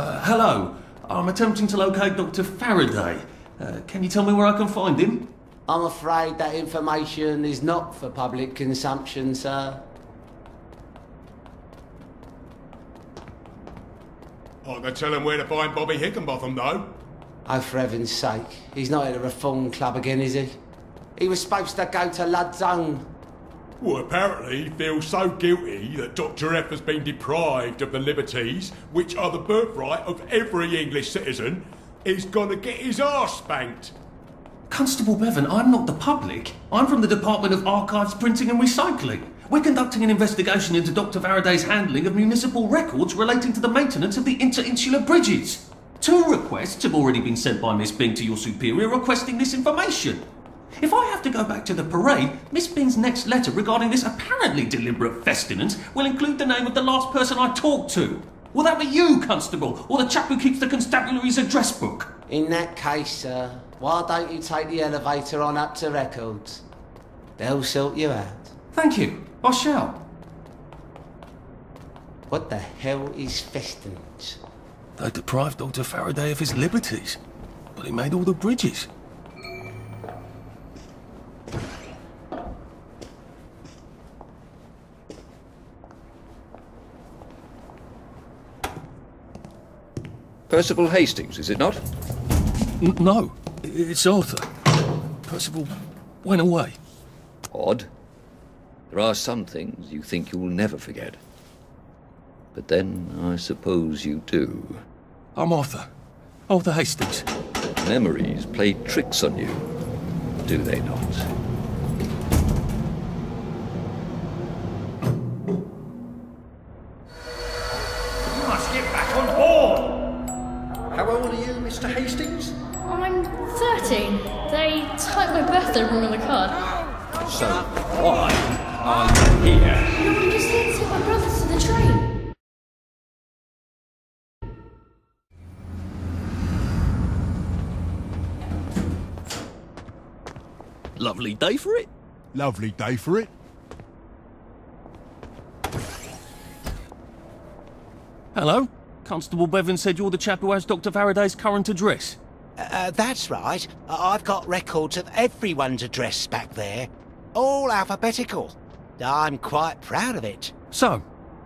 Hello. I'm attempting to locate Dr. Faraday. Can you tell me where I can find him? I'm afraid that information is not for public consumption, sir. I can tell him where to find Bobby Hickenbotham, though. Oh, for heaven's sake. He's not at the Reform Club again, is he? He was supposed to go to Ludzone. Well, apparently he feels so guilty that Dr. F has been deprived of the liberties which are the birthright of every English citizen, he's gonna get his arse spanked. Constable Bevan, I'm not the public. I'm from the Department of Archives, Printing and Recycling. We're conducting an investigation into Dr. Faraday's handling of municipal records relating to the maintenance of the interinsular bridges. 2 requests have already been sent by Miss Bing to your superior requesting this information. If I have to go back to the parade, Miss Bing's next letter regarding this apparently deliberate festinance will include the name of the last person I talked to. Will that be you, Constable, or the chap who keeps the constabulary's address book? In that case, sir, why don't you take the elevator on up to records? They'll sort you out. Thank you. I shall. What the hell is Festons? They deprived Dr. Faraday of his liberties, but he made all the bridges. Percival Hastings, is it not? No, it's Arthur. Percival went away. Odd. There are some things you think you'll never forget. But then, I suppose you do. I'm Arthur. Arthur Hastings. Memories play tricks on you, do they not? You must get back on board! How old are you, Mr. Hastings? I'm 13. They typed my birthday wrong on the card. So, why are you here? No, I'm just here to take my brothers to the train. Lovely day for it. Lovely day for it. Hello? Constable Bevan said you're the chap who has Dr. Faraday's current address. That's right. I've got records of everyone's address back there. All alphabetical. I'm quite proud of it. So,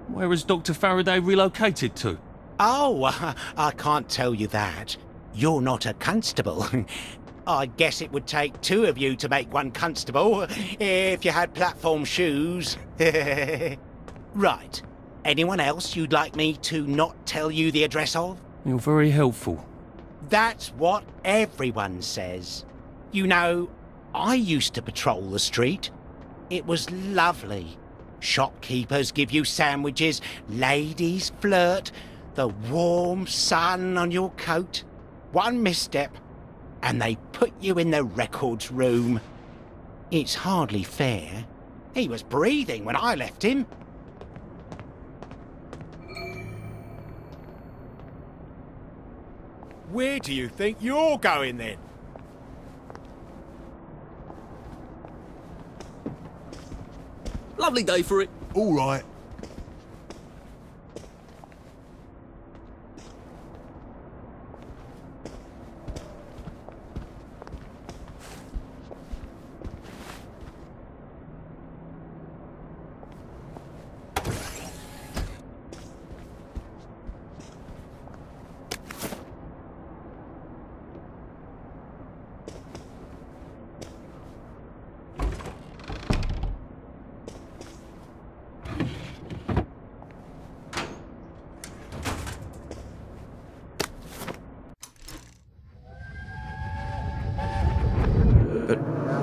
where has Dr. Faraday relocated to? Oh, I can't tell you that. You're not a constable. I guess it would take two of you to make one constable, if you had platform shoes. Right. Anyone else you'd like me to not tell you the address of? You're very helpful. That's what everyone says. You know, I used to patrol the street. It was lovely. Shopkeepers give you sandwiches, ladies flirt, the warm sun on your coat. One misstep, and they put you in the records room. It's hardly fair. He was breathing when I left him. Where do you think you're going then? Lovely day for it. All right.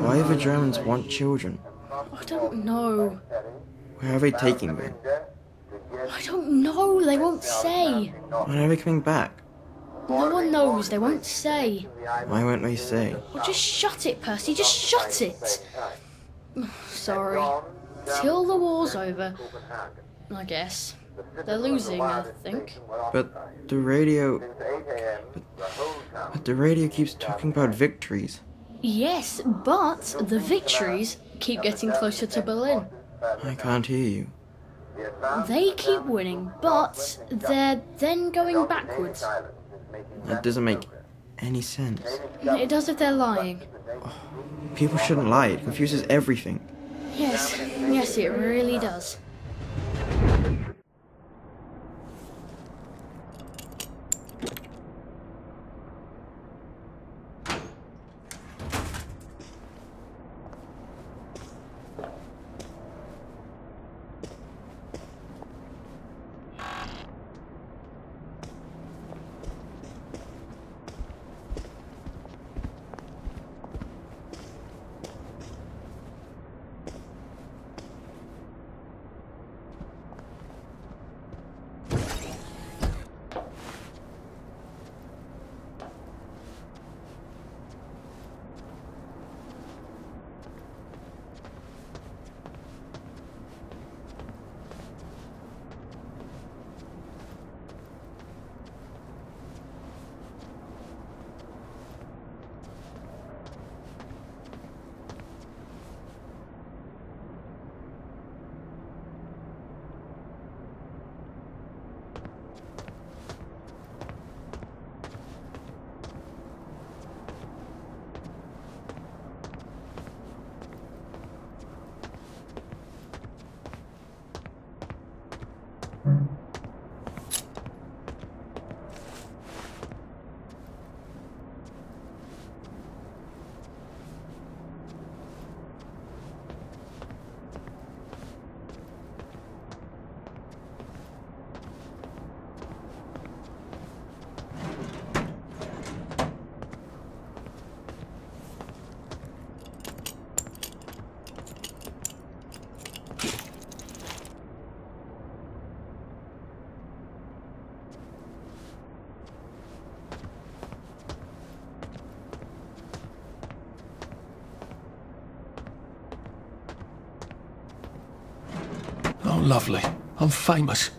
Why do the Germans want children? I don't know. Where are they taking them? I don't know. They won't say. When are they coming back? No one knows. They won't say. Why won't they say? Well, just shut it, Percy. Just shut it. Sorry. Till the war's over, I guess. They're losing, I think. But the radio... But the radio keeps talking about victories. Yes, but the victories keep getting closer to Berlin. I can't hear you. They keep winning, but they're then going backwards. That doesn't make any sense. It does if they're lying. People shouldn't lie. It confuses everything. Yes, it really does. Oh, lovely. I'm famous.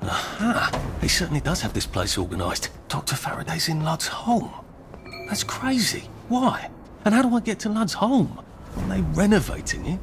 Aha! He certainly does have this place organised. Dr. Faraday's in Lud's home. That's crazy. Why? And how do I get to Lud's home? Are they renovating it?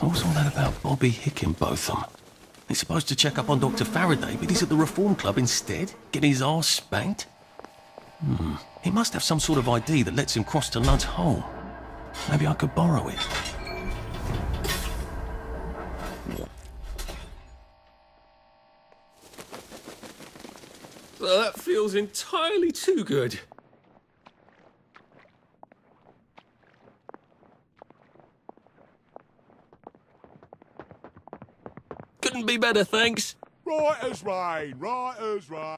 What's all that about Bobby Hickenbotham? He's supposed to check up on Dr. Faraday, but he's at the Reform Club instead, getting his arse spanked. He must have some sort of ID that lets him cross to Lud's home. Maybe I could borrow it. Well, that feels entirely too good. Couldn't be better, thanks. Right as rain, right as rain.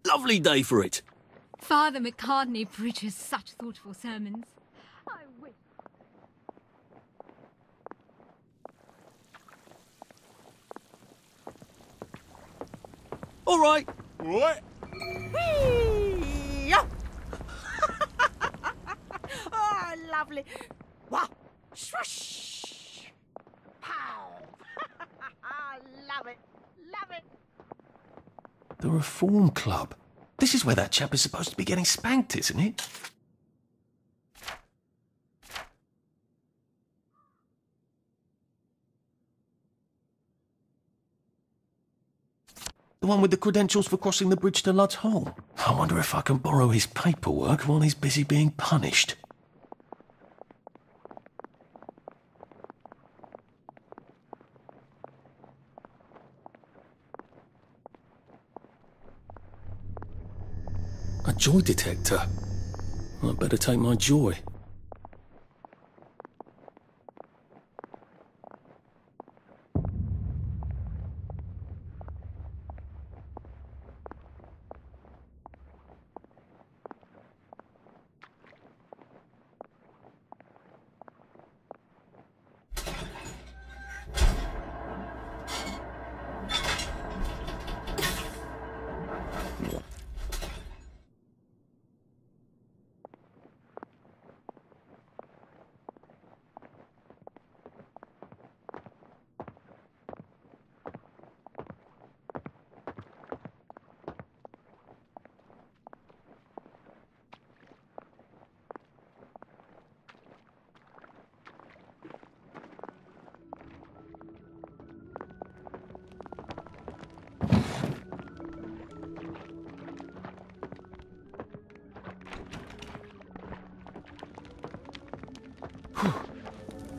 Lovely day for it. Father McCartney preaches such thoughtful sermons. I wish. All right. What? Oh, lovely. Wow. Swish. Pow. Love it. Love it. The Reform Club. This is where that chap is supposed to be getting spanked, isn't it? The one with the credentials for crossing the bridge to Lud's home. I wonder if I can borrow his paperwork while he's busy being punished. A joy detector. I'd better take my joy.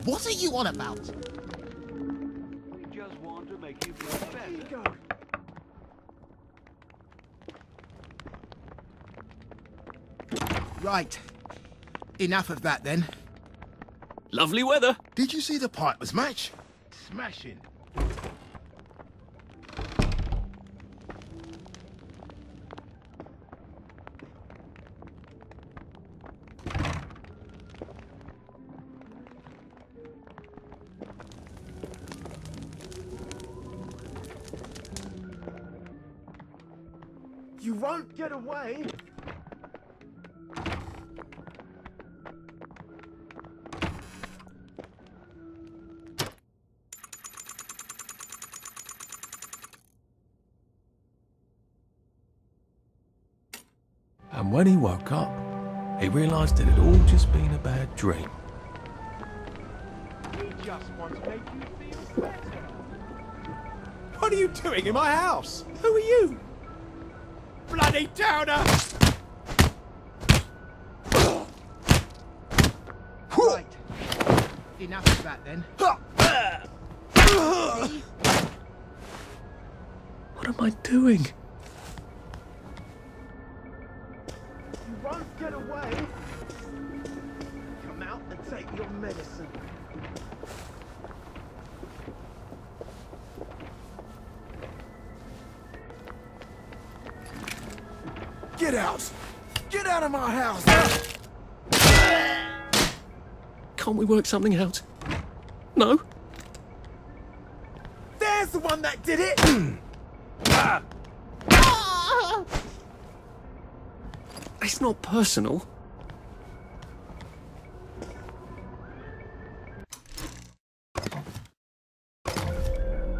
What are you on about? We just want to make you feel better. Right. Enough of that then. Lovely weather. Did you see the piper's match? Smashing. You won't get away. And when he woke up, he realised it had all just been a bad dream. We just want to make you feel better. What are you doing in my house? Who are you? Bloody downer! Right. Enough of that then. What am I doing? You won't get away. Come out and take your medicine. Get out! Get out of my house! Can't we work something out? No? There's the one that did it! It's not personal.